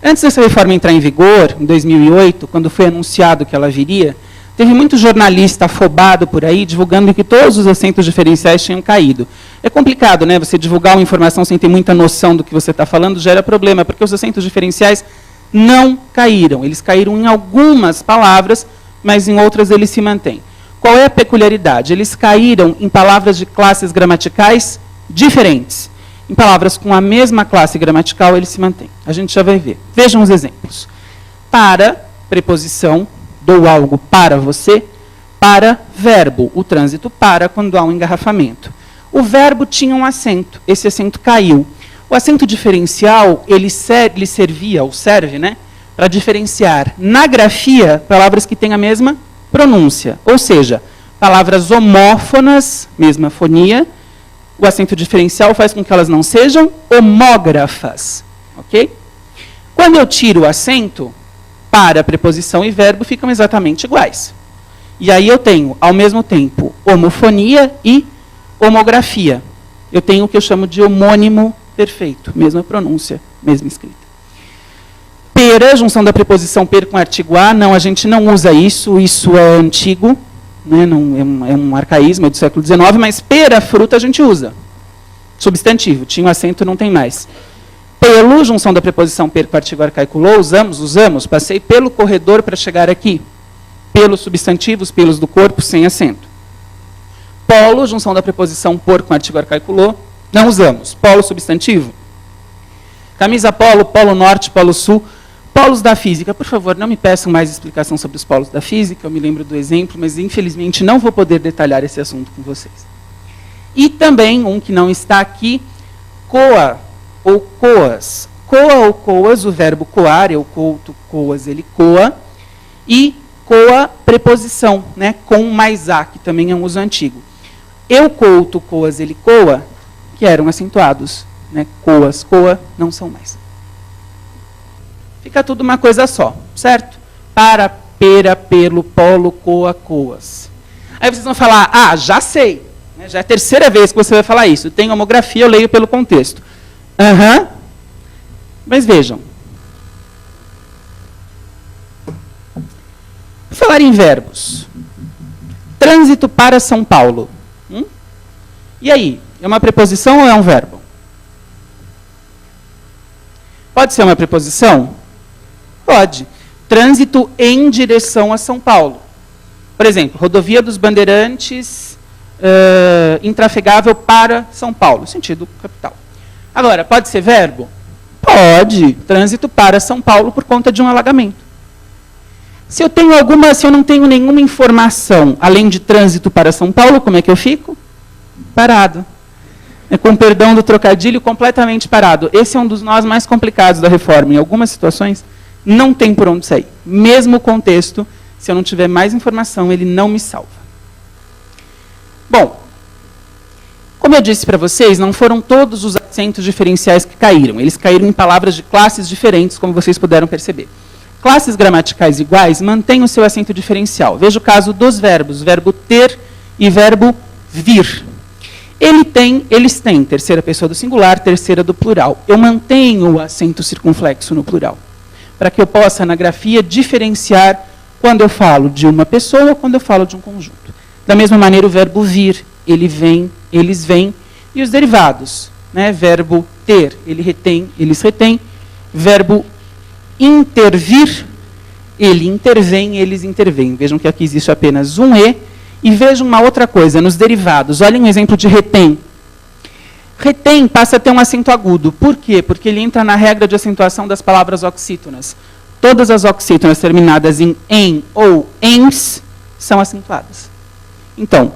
Antes dessa reforma entrar em vigor, em 2008, quando foi anunciado que ela viria, teve muito jornalista afobado por aí, divulgando que todos os acentos diferenciais tinham caído. É complicado, né? Você divulgar uma informação sem ter muita noção do que você está falando gera problema, porque os acentos diferenciais não caíram. Eles caíram em algumas palavras, mas em outras eles se mantêm. Qual é a peculiaridade? Eles caíram em palavras de classes gramaticais diferentes. Em palavras com a mesma classe gramatical, eles se mantêm. A gente já vai ver. Vejam os exemplos. Para, preposição, dou algo para você. Para, verbo, o trânsito para quando há um engarrafamento. O verbo tinha um acento. Esse acento caiu. O acento diferencial, ele servia, ou serve, né, para diferenciar na grafia palavras que têm a mesma pronúncia. Ou seja, palavras homófonas, mesma fonia, o acento diferencial faz com que elas não sejam homógrafas. Ok? Quando eu tiro o acento, para, preposição e verbo ficam exatamente iguais. E aí eu tenho, ao mesmo tempo, homofonia e homografia. Eu tenho o que eu chamo de homônimo perfeito, mesma pronúncia, mesma escrita. Pera, junção da preposição per com artigo a, não, a gente não usa isso, isso é antigo, né, não, é um arcaísmo, é do século XIX, mas pera, fruta, a gente usa. Substantivo, tinha um acento, não tem mais. Pelo, junção da preposição per com artigo arcaico lo, usamos, passei pelo corredor para chegar aqui. Pelos substantivos, pelos do corpo, sem acento. Polo, junção da preposição por com artigo arcaico lo, não usamos. Polo, substantivo. Camisa polo, polo norte, polo sul. Polos da física. Por favor, não me peçam mais explicação sobre os polos da física. Eu me lembro do exemplo, mas infelizmente não vou poder detalhar esse assunto com vocês. E também, um que não está aqui, coa ou coas. Coa ou coas, o verbo coar, eu couto, coas, ele coa. E coa, preposição, né, com mais a, que também é um uso antigo. Eu couto, coas, ele coa, que eram acentuados. Né, coas, coa, não são mais. Fica tudo uma coisa só, certo? Para, pera, pelo, polo, coa, coas. Aí vocês vão falar, ah, já sei. Já é a terceira vez que você vai falar isso. Tem homografia, eu leio pelo contexto. Aham. Mas vejam. Falar em verbos. Trânsito para São Paulo. E aí? É uma preposição ou é um verbo? Pode ser uma preposição? Pode. Trânsito em direção a São Paulo. Por exemplo, rodovia dos Bandeirantes, intrafegável para São Paulo, sentido capital. Agora, pode ser verbo? Pode. Trânsito para São Paulo por conta de um alagamento. Se eu não tenho nenhuma informação além de trânsito para São Paulo, como é que eu fico? Parado. Com perdão do trocadilho, completamente parado. Esse é um dos nós mais complicados da reforma. Em algumas situações, não tem por onde sair. Mesmo o contexto, se eu não tiver mais informação, ele não me salva. Bom, como eu disse para vocês, não foram todos os acentos diferenciais que caíram. Eles caíram em palavras de classes diferentes, como vocês puderam perceber. Classes gramaticais iguais mantêm o seu acento diferencial. Veja o caso dos verbos, verbo ter e verbo vir. Eles têm terceira pessoa do singular, terceira do plural. Eu mantenho o acento circunflexo no plural, para que eu possa, na grafia, diferenciar quando eu falo de uma pessoa ou quando eu falo de um conjunto. Da mesma maneira, o verbo vir, ele vem, eles vêm. E os derivados, né? Verbo ter, ele retém, eles retêm. Verbo intervir, ele intervém, eles intervêm. Vejam que aqui existe apenas um E. E vejam uma outra coisa, nos derivados. Olhem um exemplo de retém. Retém passa a ter um acento agudo. Por quê? Porque ele entra na regra de acentuação das palavras oxítonas. Todas as oxítonas terminadas em ou ens são acentuadas. Então,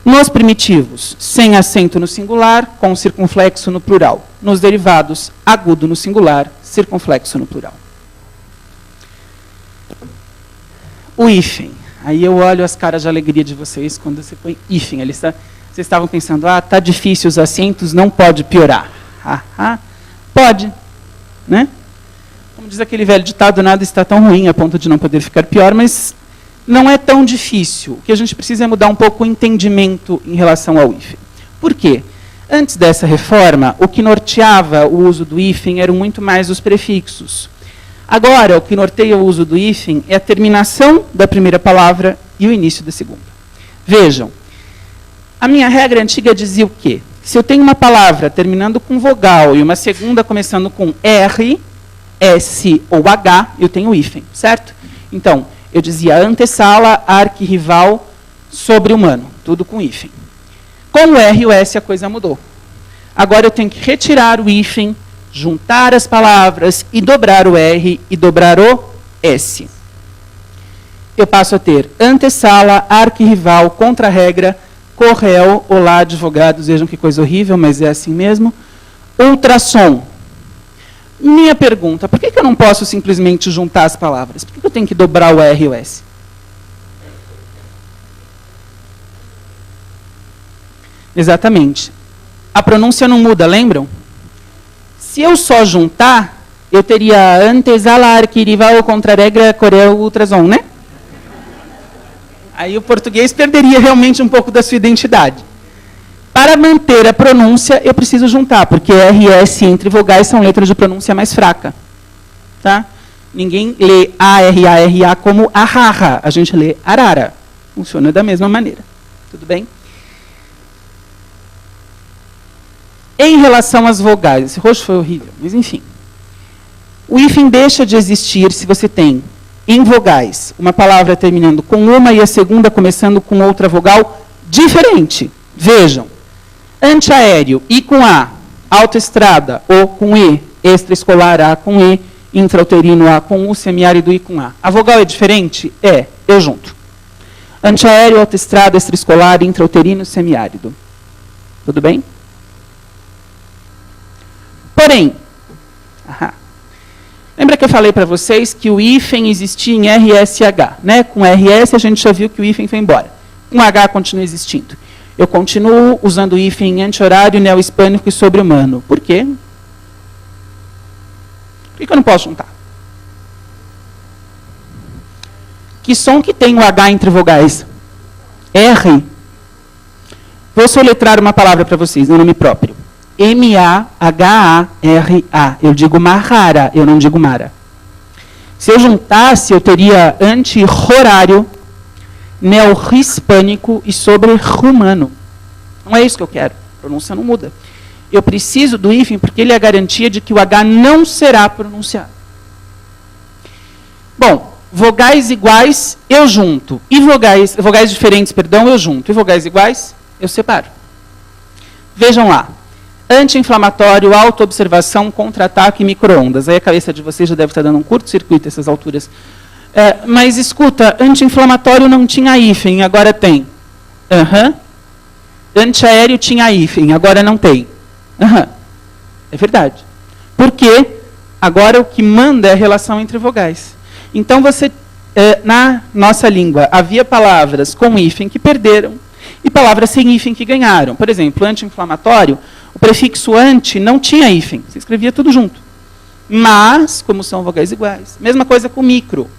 nos primitivos, sem acento no singular, com circunflexo no plural. Nos derivados, agudo no singular, circunflexo no plural. O hífen. Aí eu olho as caras de alegria de vocês quando você põe hífen. Vocês estavam pensando, tá difícil os acentos, não pode piorar. Pode. Né? Como diz aquele velho ditado, nada está tão ruim a ponto de não poder ficar pior, mas não é tão difícil. O que a gente precisa é mudar um pouco o entendimento em relação ao hífen. Por quê? Antes dessa reforma, o que norteava o uso do hífen eram muito mais os prefixos. Agora, o que norteia o uso do hífen é a terminação da primeira palavra e o início da segunda. Vejam, a minha regra antiga dizia o quê? Se eu tenho uma palavra terminando com vogal e uma segunda começando com R, S ou H, eu tenho hífen, certo? Então, eu dizia antessala, arquirrival, sobre-humano, tudo com hífen. Com o R e o S a coisa mudou. Agora eu tenho que retirar o hífen, juntar as palavras e dobrar o R e dobrar o S. Eu passo a ter antessala, arquirrival, contra-regra, corréu, olá, advogados, vejam que coisa horrível, mas é assim mesmo. Ultrassom. Minha pergunta, por que eu não posso simplesmente juntar as palavras? Por que eu tenho que dobrar o R e o S? Exatamente. A pronúncia não muda, lembram? Se eu só juntar, eu teria antesala, arquirrival, contra-regra, corréu, ultrassom, né? Aí o português perderia realmente um pouco da sua identidade. Para manter a pronúncia, eu preciso juntar, porque R e S entre vogais são letras de pronúncia mais fraca. Tá? Ninguém lê A-R-A-R-A como arara, a gente lê arara. Funciona da mesma maneira. Tudo bem? Em relação às vogais, esse roxo foi horrível, mas enfim. O hífen deixa de existir se você tem, em vogais, uma palavra terminando com uma e a segunda começando com outra vogal diferente. Vejam, antiaéreo, I com A, autoestrada, O com E, extraescolar, A com E, intrauterino, A com U, semiárido, I com A. A vogal é diferente? É, eu junto. Antiaéreo, autoestrada, extraescolar, intrauterino, semiárido. Tudo bem? Porém, lembra que eu falei para vocês que o hífen existia em RSH, né? Com RS a gente já viu que o hífen foi embora. Com H continua existindo. Eu continuo usando o hífen em anti-horário, neo-hispânico e sobre-humano. Por quê? Por que eu não posso juntar? Que som que tem o H entre vogais? R. Vou soletrar uma palavra para vocês, um nome próprio. M-A-H-A-R-A. Eu digo Mahara, eu não digo Mara. Se eu juntasse, eu teria anti-horário, neo-hispânico e sobre-rumano. Não é isso que eu quero. A pronúncia não muda. Eu preciso do hífen porque ele é a garantia de que o H não será pronunciado. Bom, vogais iguais, eu junto. E vogais diferentes, perdão, eu junto. E vogais iguais, eu separo. Vejam lá. Anti-inflamatório, auto-observação, contra-ataque e micro-ondas. Aí a cabeça de vocês já deve estar dando um curto-circuito a essas alturas. Mas escuta, anti-inflamatório não tinha hífen, agora tem. Antiaéreo tinha hífen, agora não tem. É verdade. Por quê? Agora o que manda é a relação entre vogais. Então você, na nossa língua, havia palavras com hífen que perderam e palavras sem hífen que ganharam. Por exemplo, anti-inflamatório, o prefixo anti não tinha hífen, se escrevia tudo junto. Mas, como são vogais iguais, mesma coisa com micro.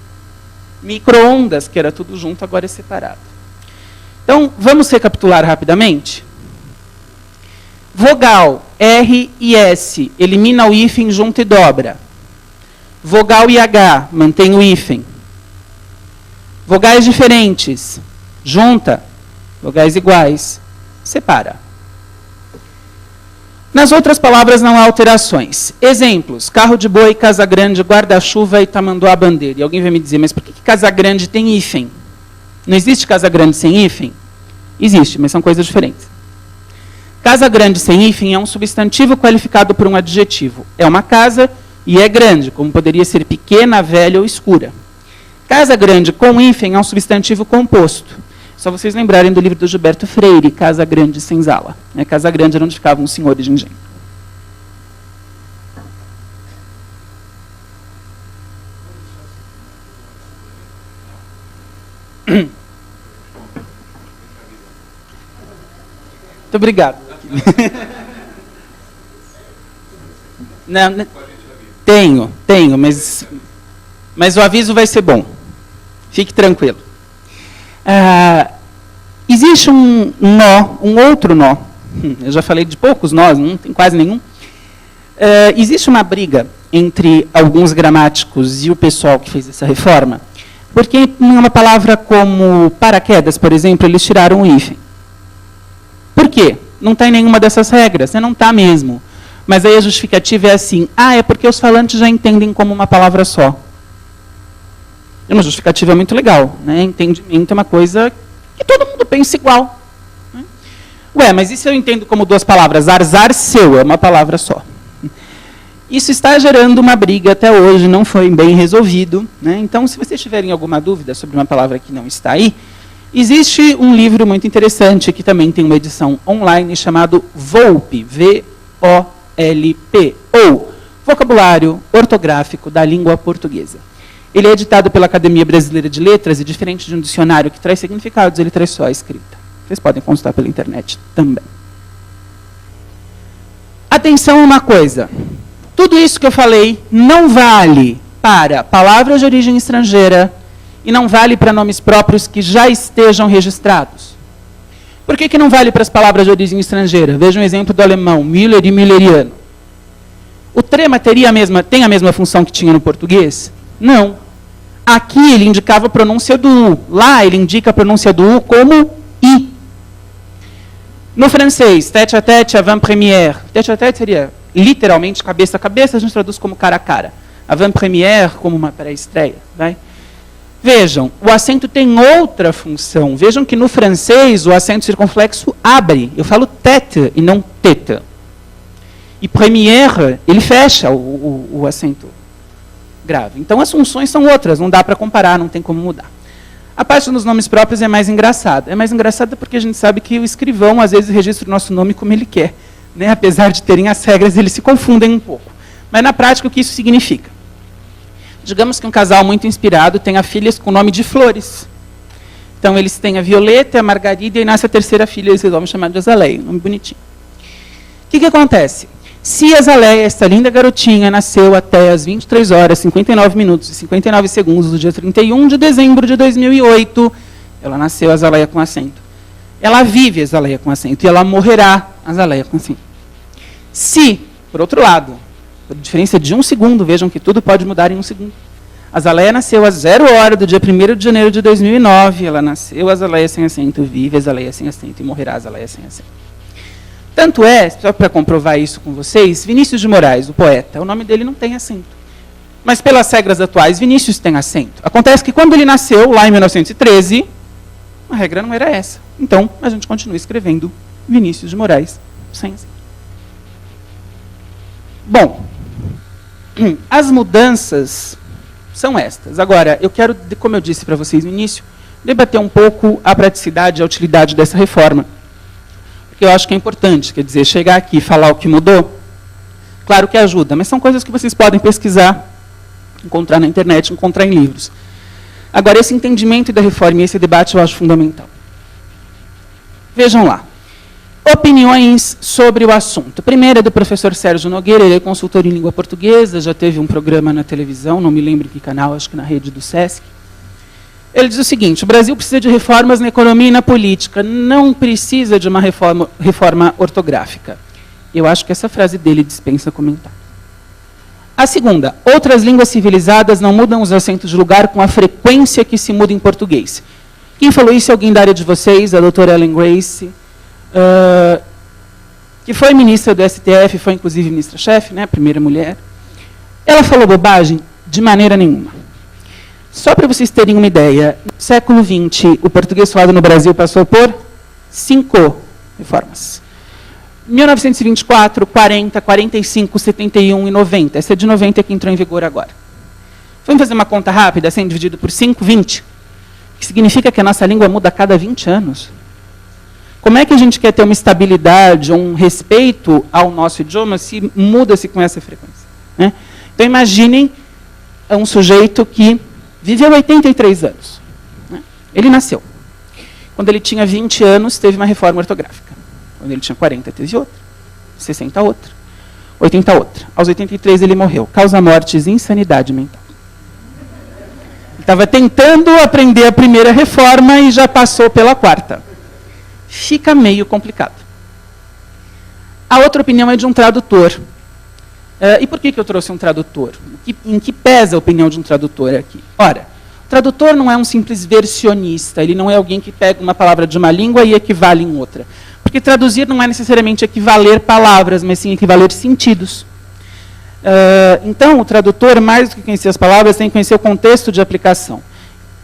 Micro-ondas, que era tudo junto, agora é separado. Então, vamos recapitular rapidamente? Vogal R e S, elimina o hífen, junta e dobra. Vogal e H, mantém o hífen. Vogais diferentes, junta. Vogais iguais, separa. Nas outras palavras não há alterações. Exemplos: carro de boi, casa grande, guarda-chuva e tamanduá bandeira. E alguém vai me dizer, mas por que casa grande tem hífen? Não existe casa grande sem hífen? Existe, mas são coisas diferentes. Casa grande sem hífen é um substantivo qualificado por um adjetivo. É uma casa e é grande, como poderia ser pequena, velha ou escura. Casa grande com hífen é um substantivo composto. Só vocês lembrarem do livro do Gilberto Freire, Casa Grande Senzala. Casa Grande era onde ficavam os senhores de engenho. Muito obrigado. Não, tenho, mas o aviso vai ser bom. Fique tranquilo. Existe um outro nó. Eu já falei de poucos nós, não tem quase nenhum. Existe uma briga entre alguns gramáticos e o pessoal que fez essa reforma, porque em uma palavra como paraquedas, por exemplo, eles tiraram o hífen. Por quê? Não está em nenhuma dessas regras, não está mesmo. Mas aí a justificativa é assim: é porque os falantes já entendem como uma palavra só. É uma justificativa muito legal, né? Entendimento é uma coisa que todo mundo pensa igual. Né? Mas e se eu entendo como duas palavras? Arzar, seu, é uma palavra só. Isso está gerando uma briga até hoje, não foi bem resolvido. Né? Então, se vocês tiverem alguma dúvida sobre uma palavra que não está aí, existe um livro muito interessante, que também tem uma edição online, chamado VOLP, V-O-L-P, ou Vocabulário Ortográfico da Língua Portuguesa. Ele é editado pela Academia Brasileira de Letras e, diferente de um dicionário que traz significados, ele traz só a escrita. Vocês podem consultar pela internet também. Atenção a uma coisa. Tudo isso que eu falei não vale para palavras de origem estrangeira e não vale para nomes próprios que já estejam registrados. Por que não vale para as palavras de origem estrangeira? Veja um exemplo do alemão, Müller e Mülleriano. O trema tem a mesma função que tinha no português? Não. Aqui ele indicava a pronúncia do U. Lá ele indica a pronúncia do U como I. No francês, tête à tête, avant-première. Tête à tête seria literalmente cabeça a cabeça, a gente traduz como cara a cara. Avant-première como uma pré-estreia. Vejam, o acento tem outra função. Vejam que no francês o acento circunflexo abre. Eu falo tête e não tête. E première, ele fecha o acento grave. Então as funções são outras, não dá para comparar, não tem como mudar. A parte dos nomes próprios é mais engraçada. É mais engraçada porque a gente sabe que o escrivão às vezes registra o nosso nome como ele quer. Né? Apesar de terem as regras, eles se confundem um pouco. Mas na prática o que isso significa? Digamos que um casal muito inspirado tenha filhas com nome de flores. Então eles têm a Violeta, a Margarida e nasce a terceira filha, eles resolvem chamar de Azaleia, um nome bonitinho. O que acontece? Se a Azaleia, essa linda garotinha, nasceu até as 23 horas, 59 minutos e 59 segundos do dia 31 de dezembro de 2008, ela nasceu Azaleia com acento. Ela vive Azaleia com acento e ela morrerá Azaleia com acento. Se, por outro lado, por diferença de 1 segundo, vejam que tudo pode mudar em 1 segundo. Azaleia nasceu às 0 hora do dia 1º de janeiro de 2009, ela nasceu Azaleia sem acento, vive Azaleia sem acento e morrerá Azaleia sem acento. Tanto é, só para comprovar isso com vocês, Vinícius de Moraes, o poeta, o nome dele não tem acento. Mas pelas regras atuais, Vinícius tem acento. Acontece que quando ele nasceu, lá em 1913, a regra não era essa. Então, a gente continua escrevendo Vinícius de Moraes sem acento. Bom, as mudanças são estas. Agora, eu quero, como eu disse para vocês no início, debater um pouco a praticidade e a utilidade dessa reforma. Porque eu acho que é importante, quer dizer, chegar aqui e falar o que mudou, claro que ajuda, mas são coisas que vocês podem pesquisar, encontrar na internet, encontrar em livros. Agora, esse entendimento da reforma e esse debate eu acho fundamental. Vejam lá. Opiniões sobre o assunto. A primeira é do professor Sérgio Nogueira, ele é consultor em língua portuguesa, já teve um programa na televisão, não me lembro em que canal, acho que na rede do SESC. Ele diz o seguinte: o Brasil precisa de reformas na economia e na política, não precisa de uma reforma ortográfica. Eu acho que essa frase dele dispensa comentário. A segunda: outras línguas civilizadas não mudam os acentos de lugar com a frequência que se muda em português. Quem falou isso é alguém da área de vocês, a doutora Ellen Grace, que foi ministra do STF, foi inclusive ministra-chefe, né, a primeira mulher. Ela falou bobagem? De maneira nenhuma. Só para vocês terem uma ideia, no século XX, o português falado no Brasil passou por 5 reformas. 1924, 40, 45, 71 e 90. Essa é de 90 que entrou em vigor agora. Vamos fazer uma conta rápida, 100 dividido por 5, 20. Que significa que a nossa língua muda a cada 20 anos. Como é que a gente quer ter uma estabilidade, um respeito ao nosso idioma se muda-se com essa frequência? Né? Então imaginem um sujeito que viveu 83 anos. Né? Ele nasceu. Quando ele tinha 20 anos, teve uma reforma ortográfica. Quando ele tinha 40, teve outra. 60, outra. 80, outra. Aos 83, ele morreu. Causa mortes, insanidade mental. Ele estava tentando aprender a primeira reforma e já passou pela quarta. Fica meio complicado. A outra opinião é de um tradutor. E por que eu trouxe um tradutor? Em que pesa a opinião de um tradutor aqui? Ora, o tradutor não é um simples versionista, ele não é alguém que pega uma palavra de uma língua e equivale em outra. Porque traduzir não é necessariamente equivaler palavras, mas sim equivaler sentidos. Então, o tradutor, mais do que conhecer as palavras, tem que conhecer o contexto de aplicação.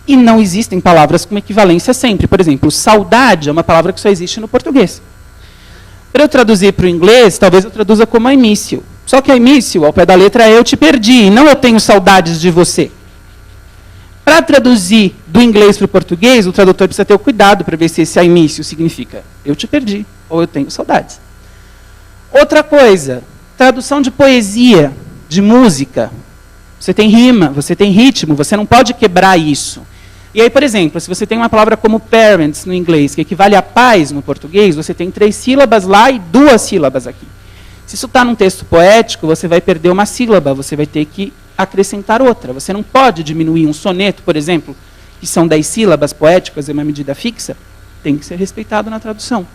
E não existem palavras com equivalência sempre. Por exemplo, saudade é uma palavra que só existe no português. Para eu traduzir para o inglês, talvez eu traduza como I miss you. Só que I miss you, ao pé da letra, é eu te perdi, e não eu tenho saudades de você. Para traduzir do inglês para o português, o tradutor precisa ter o cuidado para ver se esse I miss you significa eu te perdi, ou eu tenho saudades. Outra coisa, tradução de poesia, de música. Você tem rima, você tem ritmo, você não pode quebrar isso. E aí, por exemplo, se você tem uma palavra como parents no inglês, que equivale a pais no português, você tem 3 sílabas lá e 2 sílabas aqui. Se isso está num texto poético, você vai perder uma sílaba, você vai ter que acrescentar outra. Você não pode diminuir um soneto, por exemplo, que são 10 sílabas poéticas, é uma medida fixa, tem que ser respeitado na tradução.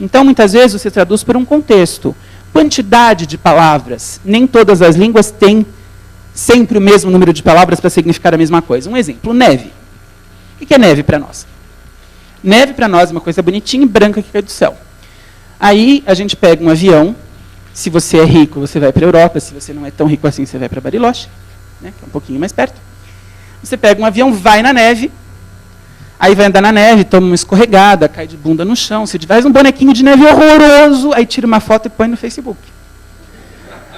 Então, muitas vezes, você traduz por um contexto. Quantidade de palavras. Nem todas as línguas têm sempre o mesmo número de palavras para significar a mesma coisa. Um exemplo, neve. O que é neve para nós? Neve para nós é uma coisa bonitinha e branca que cai do céu. Aí, a gente pega um avião. Se você é rico, você vai para a Europa. Se você não é tão rico assim, você vai para Bariloche, né, que é um pouquinho mais perto. Você pega um avião, vai na neve, aí vai andar na neve, toma uma escorregada, cai de bunda no chão, se faz um bonequinho de neve horroroso, aí tira uma foto e põe no Facebook.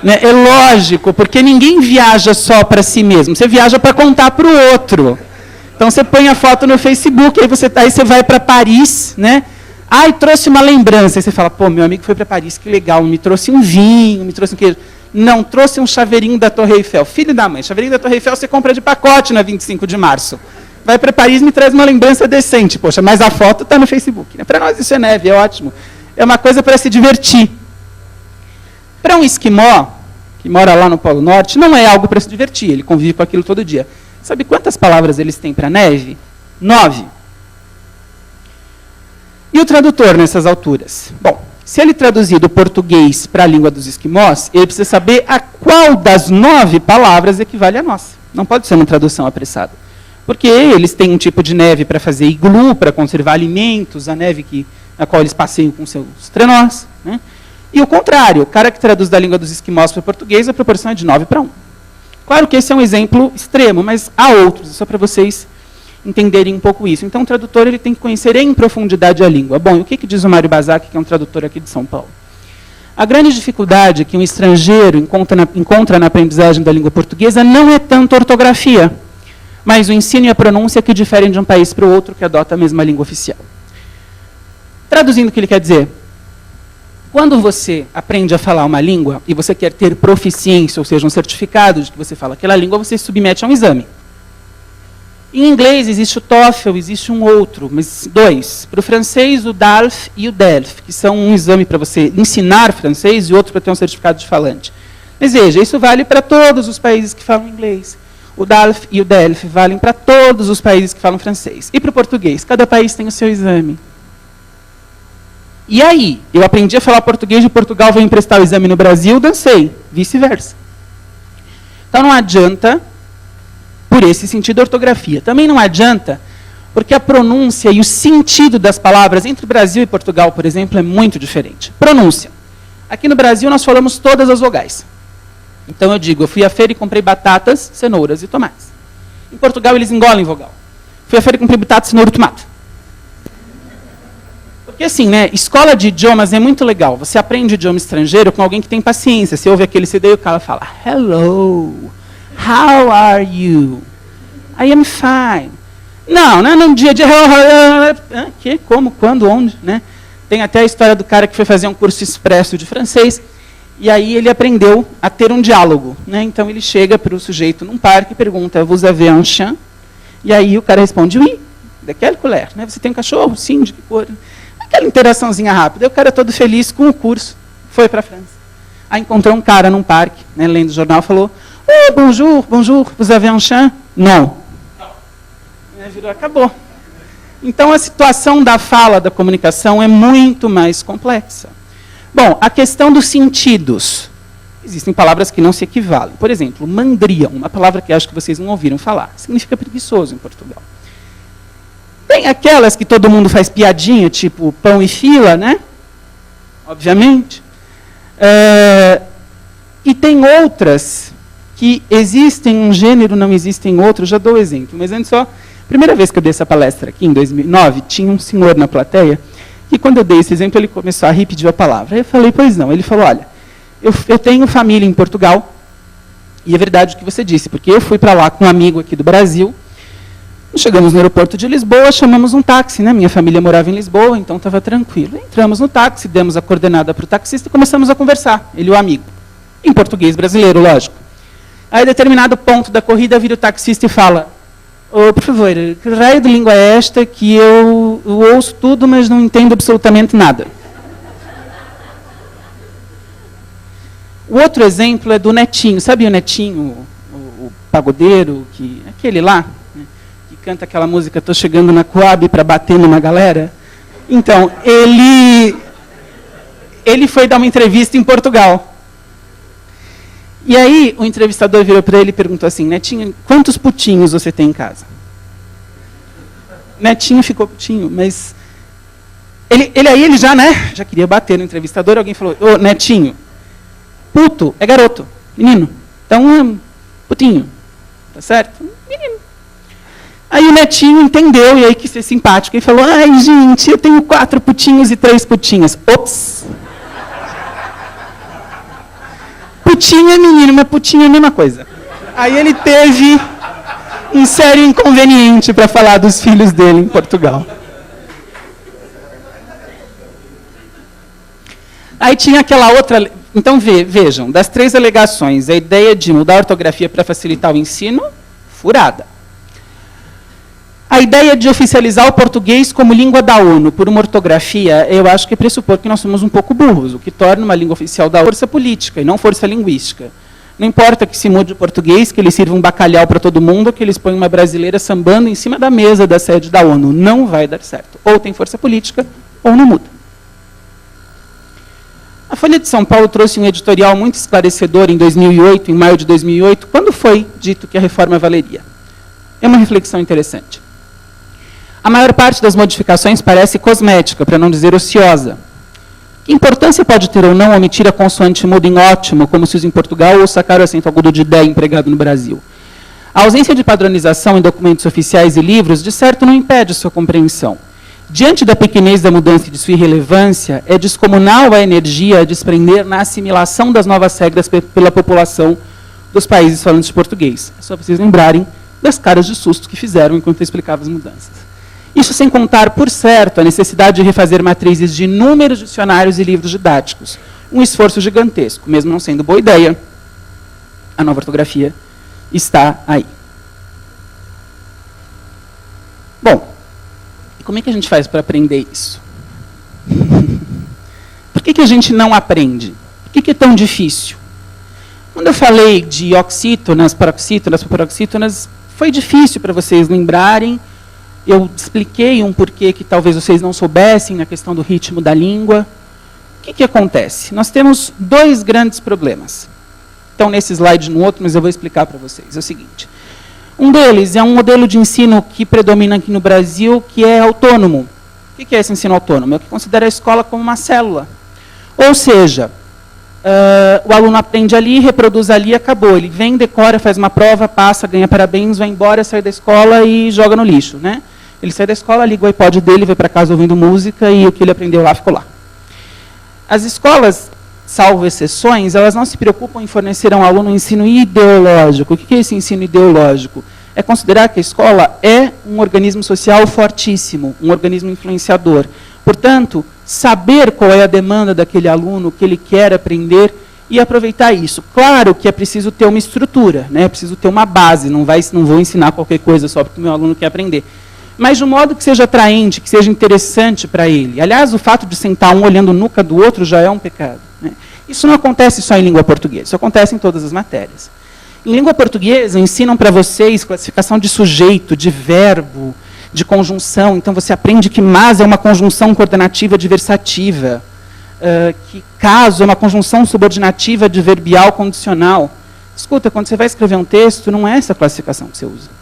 Né? É lógico, porque ninguém viaja só para si mesmo, você viaja para contar para o outro. Então você põe a foto no Facebook, aí você vai para Paris, né? Ai, trouxe uma lembrança. Aí você fala, pô, meu amigo foi para Paris, que legal, me trouxe um vinho, me trouxe um queijo. Não, trouxe um chaveirinho da Torre Eiffel. Filho da mãe, chaveirinho da Torre Eiffel você compra de pacote na 25 de março. Vai para Paris e me traz uma lembrança decente. Poxa, mas a foto está no Facebook. Né? Para nós isso é neve, é ótimo. É uma coisa para se divertir. Para um esquimó, que mora lá no Polo Norte, não é algo para se divertir, ele convive com aquilo todo dia. Sabe quantas palavras eles têm para neve? 9. E o tradutor nessas alturas? Bom, se ele traduzir do português para a língua dos esquimós, ele precisa saber a qual das 9 palavras equivale à nossa. Não pode ser uma tradução apressada. Porque eles têm um tipo de neve para fazer iglu, para conservar alimentos, a neve na qual eles passeiam com seus trenós. Né? E o contrário, o cara que traduz da língua dos esquimós para o português, a proporção é de 9 para 1. Claro que esse é um exemplo extremo, mas há outros, só para vocês entenderem um pouco isso. Então, o tradutor ele tem que conhecer em profundidade a língua. Bom, e o que diz o Mário Bazac, que é um tradutor aqui de São Paulo? A grande dificuldade que um estrangeiro encontra na aprendizagem da língua portuguesa não é tanto a ortografia, mas o ensino e a pronúncia que diferem de um país para o outro que adota a mesma língua oficial. Traduzindo o que ele quer dizer, quando você aprende a falar uma língua e você quer ter proficiência, ou seja, um certificado de que você fala aquela língua, você se submete a um exame. Em inglês existe o TOEFL, existe um outro, mas 2. Para o francês, o DALF e o DELF, que são um exame para você ensinar francês e outro para ter um certificado de falante. Mas veja, isso vale para todos os países que falam inglês. O DALF e o DELF valem para todos os países que falam francês. E para o português, cada país tem o seu exame. E aí, eu aprendi a falar português de Portugal, vou emprestar o exame no Brasil, dancei, vice-versa. Então não adianta, por esse sentido, a ortografia. Também não adianta, porque a pronúncia e o sentido das palavras entre o Brasil e Portugal, por exemplo, é muito diferente. Pronúncia. Aqui no Brasil nós falamos todas as vogais. Então eu digo, eu fui à feira e comprei batatas, cenouras e tomates. Em Portugal eles engolem vogal. Fui à feira e comprei batata, cenoura e tomate. Porque assim, né, escola de idiomas é muito legal. Você aprende idioma estrangeiro com alguém que tem paciência. Você ouve aquele CD e o cara fala, hello, how are you? I am fine. Não, né, num dia a dia, que, como, quando, onde, né? Tem até a história do cara que foi fazer um curso expresso de francês, e aí ele aprendeu a ter um diálogo. Né? Então ele chega para o sujeito num parque e pergunta, vous avez un chien? E aí o cara responde, oui, de quelle couleur? Né? Você tem um cachorro? Sim, de que cor? Aquela interaçãozinha rápida. E o cara todo feliz com o curso, foi para a França. Aí encontrou um cara num parque, né, lendo o jornal, falou, oh, bonjour, bonjour, vous avez un chien? Não. Virou, acabou. Então, a situação da fala, da comunicação, é muito mais complexa. Bom, a questão dos sentidos. Existem palavras que não se equivalem. Por exemplo, mandrião, uma palavra que acho que vocês não ouviram falar. Significa preguiçoso em Portugal. Tem aquelas que todo mundo faz piadinha, tipo pão e fila, né? Obviamente. E tem outras que existem um gênero, não existem outro. Já dou exemplo, mas antes só... Primeira vez que eu dei essa palestra aqui, em 2009, tinha um senhor na plateia, que quando eu dei esse exemplo, ele começou a rir e pediu a palavra. Aí eu falei, pois não. Ele falou, olha, eu tenho família em Portugal, e é verdade o que você disse, porque eu fui para lá com um amigo aqui do Brasil, chegamos no aeroporto de Lisboa, chamamos um táxi, né? Minha família morava em Lisboa, então estava tranquilo. Entramos no táxi, demos a coordenada para o taxista e começamos a conversar, ele e o amigo. Em português brasileiro, lógico. Aí, a determinado ponto da corrida, vira o taxista e fala, oh, por favor, que raio de língua é esta que eu ouço tudo, mas não entendo absolutamente nada? O outro exemplo é do Netinho. Sabe o Netinho, o pagodeiro, aquele lá, né, que canta aquela música, tô chegando na Coab para bater numa galera? Então, ele foi dar uma entrevista em Portugal. E aí, o entrevistador virou para ele e perguntou assim, Netinho, quantos putinhos você tem em casa? Netinho ficou putinho, mas... Ele já, né, já queria bater no entrevistador, alguém falou, ô, Netinho, puto é garoto, menino, então, putinho, tá certo? Menino. Aí o Netinho entendeu, e aí quis ser simpático, e falou, ai, gente, eu tenho 4 putinhos e 3 putinhas. Ops! Putinho é menino, mas putinho é a mesma coisa. Aí ele teve um sério inconveniente para falar dos filhos dele em Portugal. Aí tinha aquela outra... Então, vejam, das 3 alegações, a ideia de mudar a ortografia para facilitar o ensino, furada. A ideia de oficializar o português como língua da ONU por uma ortografia, eu acho que pressupõe que nós somos um pouco burros, o que torna uma língua oficial da ONU força política e não força linguística. Não importa que se mude o português, que eles sirvam um bacalhau para todo mundo, que eles ponham uma brasileira sambando em cima da mesa da sede da ONU. Não vai dar certo. Ou tem força política, ou não muda. A Folha de São Paulo trouxe um editorial muito esclarecedor em 2008, em maio de 2008, quando foi dito que a reforma valeria. É uma reflexão interessante. A maior parte das modificações parece cosmética, para não dizer ociosa. Que importância pode ter ou não omitir a consoante muda em ótimo, como se usa em Portugal, ou sacar o acento agudo de dé empregado no Brasil? A ausência de padronização em documentos oficiais e livros, de certo, não impede sua compreensão. Diante da pequenez da mudança e de sua irrelevância, é descomunal a energia a desprender na assimilação das novas regras pela população dos países falantes de português. É só vocês lembrarem das caras de susto que fizeram enquanto eu explicava as mudanças. Isso sem contar, por certo, a necessidade de refazer matrizes de inúmeros dicionários e livros didáticos. Um esforço gigantesco, mesmo não sendo boa ideia. A nova ortografia está aí. Bom, como é que a gente faz para aprender isso? Por que a gente não aprende? Por que é tão difícil? Quando eu falei de oxítonas, paroxítonas, superoxítonas, foi difícil para vocês lembrarem. Eu expliquei um porquê que talvez vocês não soubessem na questão do ritmo da língua. O que acontece? Nós temos dois grandes problemas. Estão nesse slide no outro, mas eu vou explicar para vocês. É o seguinte. Um deles é um modelo de ensino que predomina aqui no Brasil, que é autônomo. O que é esse ensino autônomo? É o que considera a escola como uma célula. Ou seja, o aluno aprende ali, reproduz ali e acabou. Ele vem, decora, faz uma prova, passa, ganha parabéns, vai embora, sai da escola e joga no lixo, né? Ele sai da escola, liga o iPod dele, vai para casa ouvindo música e o que ele aprendeu lá ficou lá. As escolas, salvo exceções, elas não se preocupam em fornecer ao aluno um ensino ideológico. O que é esse ensino ideológico? É considerar que a escola é um organismo social fortíssimo, um organismo influenciador. Portanto, saber qual é a demanda daquele aluno, o que ele quer aprender e aproveitar isso. Claro que é preciso ter uma estrutura, né? É preciso ter uma base, não vou ensinar qualquer coisa só porque o meu aluno quer aprender. Mas de um modo que seja atraente, que seja interessante para ele. Aliás, o fato de sentar um olhando nuca do outro já é um pecado, né? Isso não acontece só em língua portuguesa, isso acontece em todas as matérias. Em língua portuguesa, ensinam para vocês classificação de sujeito, de verbo, de conjunção. Então, você aprende que mas é uma conjunção coordenativa adversativa, que caso é uma conjunção subordinativa adverbial condicional. Escuta, quando você vai escrever um texto, não é essa classificação que você usa.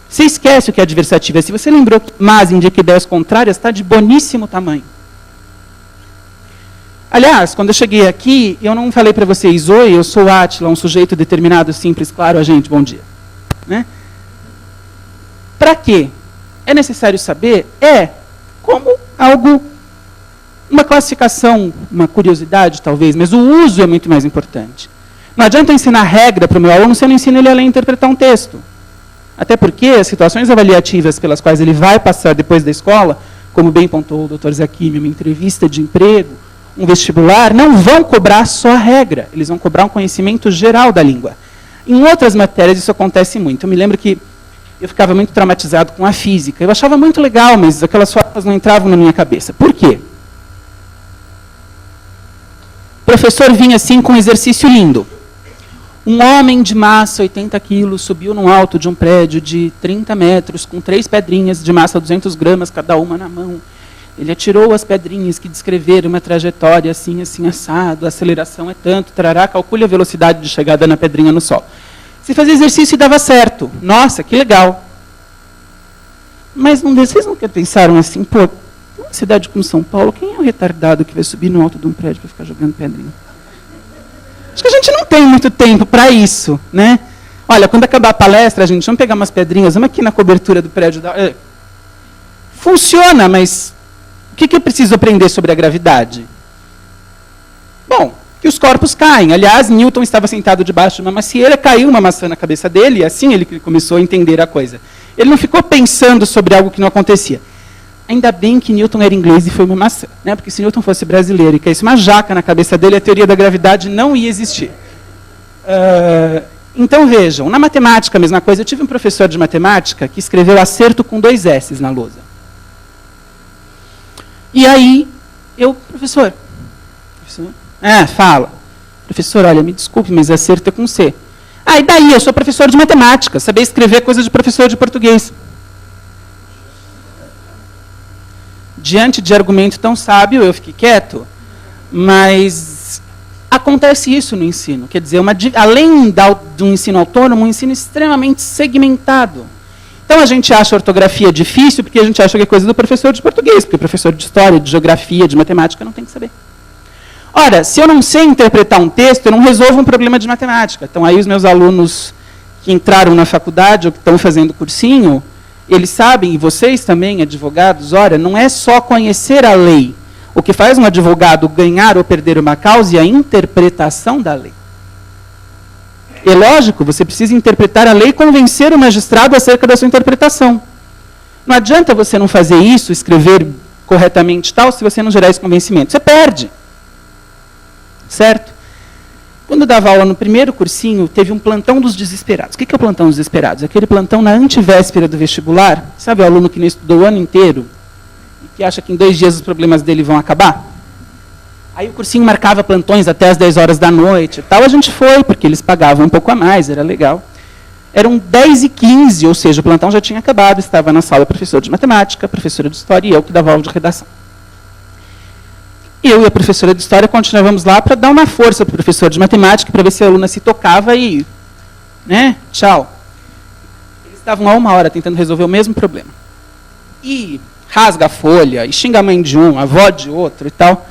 Você esquece o que é adversativa. Se você lembrou que mas indica ideias contrárias, está de boníssimo tamanho. Aliás, quando eu cheguei aqui, eu não falei para vocês, oi, eu sou Átila, um sujeito determinado, simples, claro, agente, bom dia. Né? Para quê? É necessário saber? Como algo, uma classificação, uma curiosidade talvez, mas o uso é muito mais importante. Não adianta eu ensinar regra para o meu aluno se eu não ensino ele a ler e interpretar um texto. Até porque as situações avaliativas pelas quais ele vai passar depois da escola, como bem pontuou o Dr. Zaquimi, uma entrevista de emprego, um vestibular, não vão cobrar só a regra, eles vão cobrar um conhecimento geral da língua. Em outras matérias isso acontece muito. Eu me lembro que eu ficava muito traumatizado com a física. Eu achava muito legal, mas aquelas fórmulas não entravam na minha cabeça. Por quê? O professor vinha assim com um exercício lindo. Um homem de massa, 80 quilos, subiu no alto de um prédio de 30 metros, com 3 pedrinhas de massa, 200 gramas, cada uma na mão. Ele atirou as pedrinhas que descreveram uma trajetória assim, assim, assado, a aceleração é tanto, tarará, calcule a velocidade de chegada na pedrinha no sol. Se fazia exercício e dava certo. Nossa, que legal. Mas vocês nunca pensaram assim, pô, numa cidade como São Paulo, quem é o retardado que vai subir no alto de um prédio para ficar jogando pedrinha? Acho que a gente não tem muito tempo para isso, né? Olha, quando acabar a palestra, gente, vamos pegar umas pedrinhas, vamos aqui na cobertura do prédio. Funciona, mas o que eu preciso aprender sobre a gravidade? Bom, que os corpos caem. Aliás, Newton estava sentado debaixo de uma macieira, caiu uma maçã na cabeça dele, e assim ele começou a entender a coisa. Ele não ficou pensando sobre algo que não acontecia. Ainda bem que Newton era inglês e foi uma maçã, né? Porque se Newton fosse brasileiro e caísse uma jaca na cabeça dele, a teoria da gravidade não ia existir. Então, vejam, na matemática a mesma coisa. Eu tive um professor de matemática que escreveu acerto com 2 S's na lousa. E aí, professor, fala. Professor, olha, me desculpe, mas acerto é com C. E daí? Eu sou professor de matemática. Saber escrever é coisa de professor de português. Diante de argumento tão sábio, eu fiquei quieto. Mas acontece isso no ensino. Quer dizer, além do ensino autônomo, um ensino extremamente segmentado. Então, a gente acha a ortografia difícil porque a gente acha que é coisa do professor de português, porque o professor de história, de geografia, de matemática não tem que saber. Ora, se eu não sei interpretar um texto, eu não resolvo um problema de matemática. Então, aí os meus alunos que entraram na faculdade ou que estão fazendo cursinho, eles sabem, e vocês também, advogados, ora, não é só conhecer a lei. O que faz um advogado ganhar ou perder uma causa é a interpretação da lei. É lógico, você precisa interpretar a lei e convencer o magistrado acerca da sua interpretação. Não adianta você não fazer isso, escrever corretamente tal, se você não gerar esse convencimento. Você perde. Certo? Quando eu dava aula no primeiro cursinho, teve um plantão dos desesperados. O que é o plantão dos desesperados? Aquele plantão na antivéspera do vestibular. Sabe o aluno que não estudou o ano inteiro e que acha que em 2 dias os problemas dele vão acabar? Aí o cursinho marcava plantões até as 10 horas da noite e tal. A gente foi, porque eles pagavam um pouco a mais, era legal. Eram 10h15, ou seja, o plantão já tinha acabado. Estava na sala professor de matemática, professora de história e eu que dava aula de redação. Eu e a professora de história continuávamos lá para dar uma força para o professor de matemática, para ver se a aluna se tocava e... tchau. Eles estavam há 1 hora tentando resolver o mesmo problema. E rasga a folha, e xinga a mãe de um, a avó de outro e tal.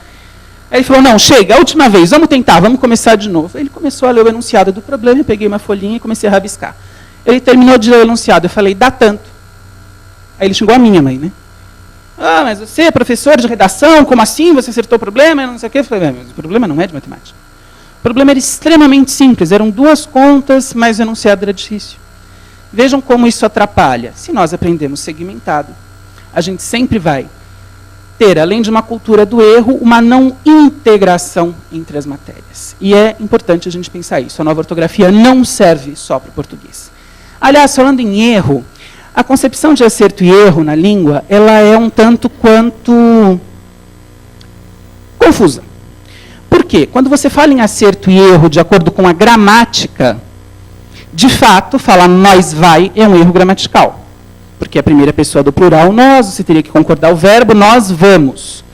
Aí ele falou, não, chega, a última vez, vamos tentar, vamos começar de novo. Ele começou a ler o enunciado do problema, eu peguei uma folhinha e comecei a rabiscar. Ele terminou de ler o enunciado, eu falei, dá tanto. Aí ele xingou a minha mãe, né? Mas você é professor de redação, como assim? Você acertou o problema? Não sei o quê. Eu falei, mas o problema não é de matemática. O problema era extremamente simples, eram 2 contas, mas o enunciado era difícil. Vejam como isso atrapalha. Se nós aprendemos segmentado, a gente sempre vai ter, além de uma cultura do erro, uma não integração entre as matérias. E é importante a gente pensar isso. A nova ortografia não serve só para o português. Aliás, falando em erro, a concepção de acerto e erro na língua, ela é um tanto quanto confusa. Por quê? Quando você fala em acerto e erro de acordo com a gramática, de fato, falar nós vai é um erro gramatical. Porque a primeira pessoa do plural, nós, você teria que concordar o verbo, nós vamos.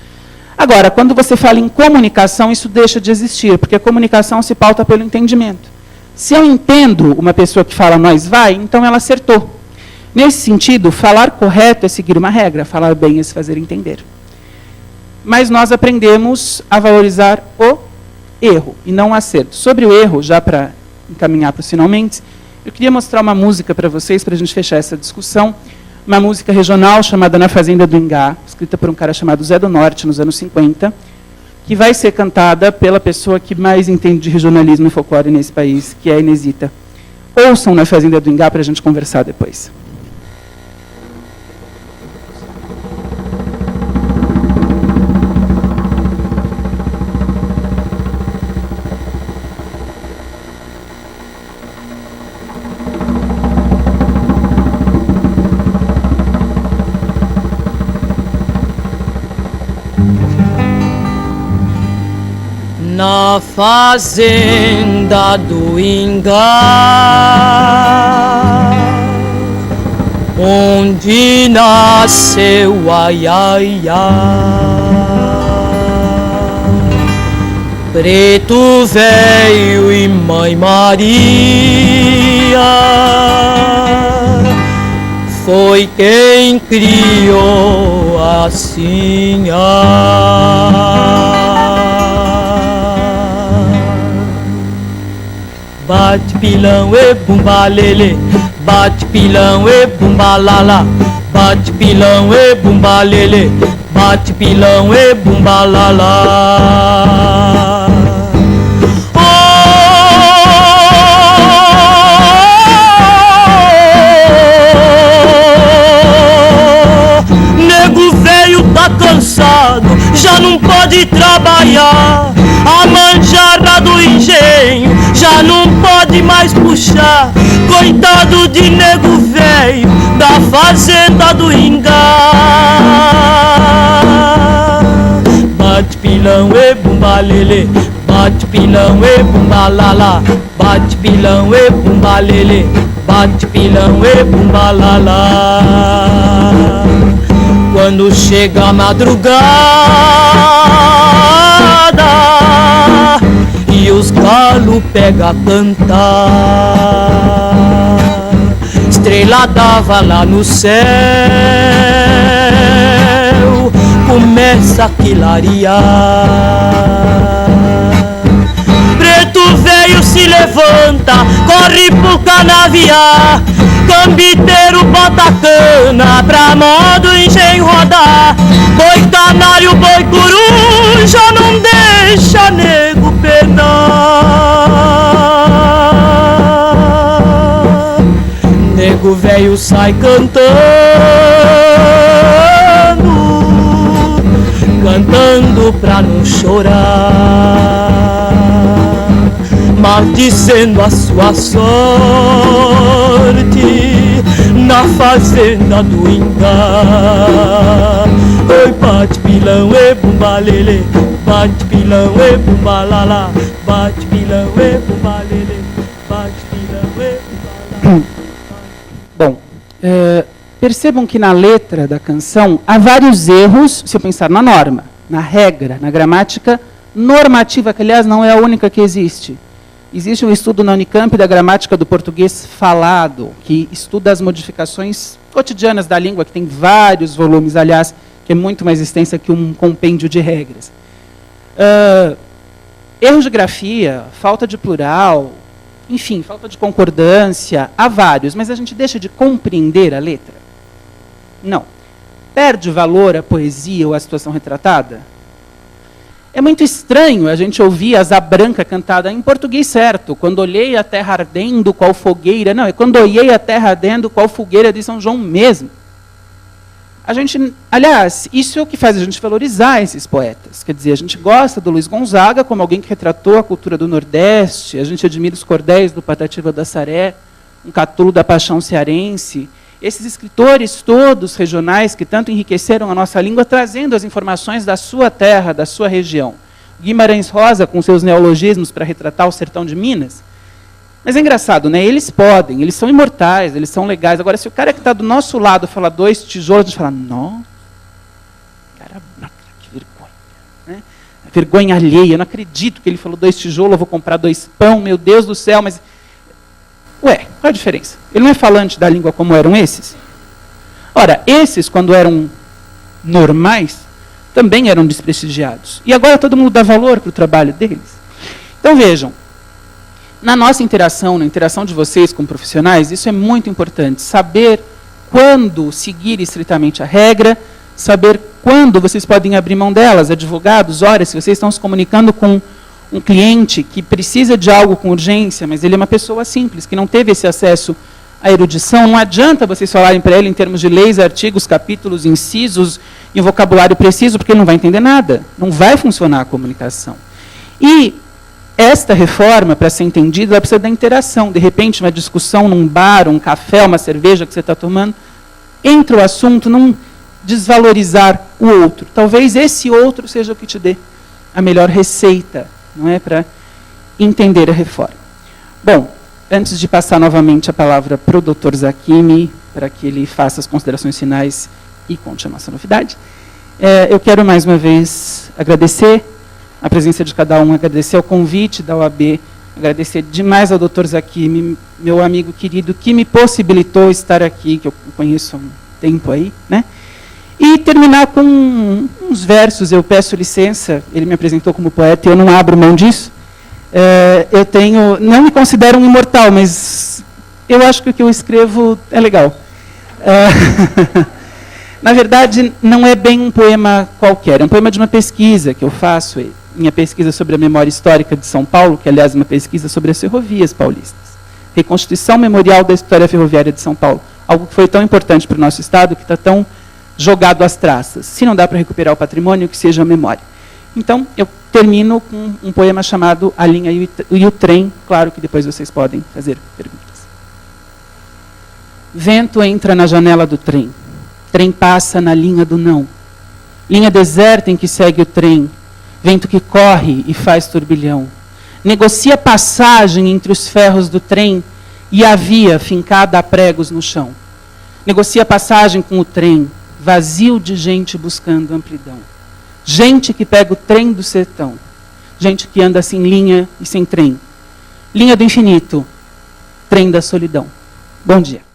Agora, quando você fala em comunicação, isso deixa de existir, porque a comunicação se pauta pelo entendimento. Se eu entendo uma pessoa que fala nós vai, então ela acertou. Nesse sentido, falar correto é seguir uma regra, falar bem é se fazer entender. Mas nós aprendemos a valorizar o erro e não o acerto. Sobre o erro, já para encaminhar para os finalmente, eu queria mostrar uma música para vocês, para a gente fechar essa discussão. Uma música regional chamada Na Fazenda do Ingá, escrita por um cara chamado Zé do Norte, nos anos 50, que vai ser cantada pela pessoa que mais entende de regionalismo e folclore nesse país, que é a Inesita. Ouçam Na Fazenda do Ingá para a gente conversar depois. Na fazenda do Ingá, onde nasceu a Iaiá, Preto Velho e Mãe Maria, foi quem criou assim bate pilão e bumba lele, bate pilão e bumba lala, bate pilão e bumba lele, bate pilão e bumba lala. Nego velho tá cansado, já não pode trabalhar. A manjada do engenho já não pode vai mais puxar. Coitado de nego velho da fazenda do Ingá. Bate pilão e bumba lele, bate pilão e bumba lala, bate pilão e bumba lele, bate pilão e bumba lala. Quando chega a madrugada e os galos pegam a cantar, estrela d'ava lá no céu começa a clarear. Preto velho se levanta, corre pro canaviar, cambiteiro bota a cana pra modo engenho rodar. Boi canário, boi coruja, não deixa nego penar. Nego velho sai cantando, cantando pra não chorar, maldizendo a sua sorte na fazenda do Ingá. Oi, bate pilão e bumba lele, bate pilão e bumba lala, bate pilão e bumba lele, bate pilão e bumba lala. Bom, percebam que na letra da canção há vários erros, se eu pensar na norma, na regra, na gramática normativa, que aliás não é a única que existe. Existe um estudo na Unicamp da gramática do português falado, que estuda as modificações cotidianas da língua, que tem vários volumes, aliás, que é muito mais extensa que um compêndio de regras. Erros de grafia, falta de plural, enfim, falta de concordância, há vários, mas a gente deixa de compreender a letra? Não. Perde valor a poesia ou a situação retratada? É muito estranho a gente ouvir Asa Branca cantada em português certo. Quando olhei a terra ardendo, qual fogueira. Não, é quando olhei a terra ardendo, qual fogueira de São João mesmo. A gente, aliás, isso é o que faz a gente valorizar esses poetas. Quer dizer, a gente gosta do Luiz Gonzaga como alguém que retratou a cultura do Nordeste, a gente admira os cordéis do Patativa da Saré, um catulo da paixão cearense. Esses escritores todos regionais que tanto enriqueceram a nossa língua, trazendo as informações da sua terra, da sua região. Guimarães Rosa, com seus neologismos para retratar o sertão de Minas. Mas é engraçado, né? Eles podem, eles são imortais, eles são legais. Agora, se o cara que está do nosso lado fala 2 tijolos, a gente fala, nossa, cara, que vergonha. Né? Vergonha alheia, eu não acredito que ele falou 2 tijolos, eu vou comprar 2 pão, meu Deus do céu, mas... Ué, qual a diferença? Ele não é falante da língua como eram esses? Ora, esses, quando eram normais, também eram desprestigiados. E agora todo mundo dá valor para o trabalho deles. Então vejam, na nossa interação, na interação de vocês com profissionais, isso é muito importante. Saber quando seguir estritamente a regra, saber quando vocês podem abrir mão delas. Advogados, ora, se vocês estão se comunicando com um cliente que precisa de algo com urgência, mas ele é uma pessoa simples, que não teve esse acesso à erudição, não adianta vocês falarem para ele em termos de leis, artigos, capítulos, incisos e um vocabulário preciso, porque ele não vai entender nada. Não vai funcionar a comunicação. E esta reforma, para ser entendida, ela precisa da interação. De repente, uma discussão num bar, um café, uma cerveja que você está tomando, entra o assunto, não desvalorizar o outro. Talvez esse outro seja o que te dê a melhor receita, não é, para entender a reforma. Bom, antes de passar novamente a palavra para o Dr. Zaquimi, para que ele faça as considerações finais e conte a nossa novidade, eu quero mais uma vez agradecer a presença de cada um, agradecer o convite da OAB, agradecer demais ao Dr. Zaquimi, meu amigo querido, que me possibilitou estar aqui, que eu conheço há um tempo aí, né? E terminar com uns versos. Eu peço licença, ele me apresentou como poeta, eu não abro mão disso. Não me considero um imortal, mas eu acho que o que eu escrevo é legal. Na verdade, não é bem um poema qualquer, é um poema de uma pesquisa que eu faço, minha pesquisa sobre a memória histórica de São Paulo, que aliás é uma pesquisa sobre as ferrovias paulistas. Reconstituição memorial da história ferroviária de São Paulo, algo que foi tão importante para o nosso Estado, que está tão jogado às traças. Se não dá para recuperar o patrimônio, que seja a memória. Então, eu termino com um poema chamado A Linha e o Trem. Claro que depois vocês podem fazer perguntas. Vento entra na janela do trem. Trem passa na linha do não. Linha deserta em que segue o trem. Vento que corre e faz turbilhão. Negocia passagem entre os ferros do trem e a via fincada a pregos no chão. Negocia passagem com o trem, vazio de gente buscando amplidão. Gente que pega o trem do sertão. Gente que anda sem linha e sem trem. Linha do infinito, trem da solidão. Bom dia.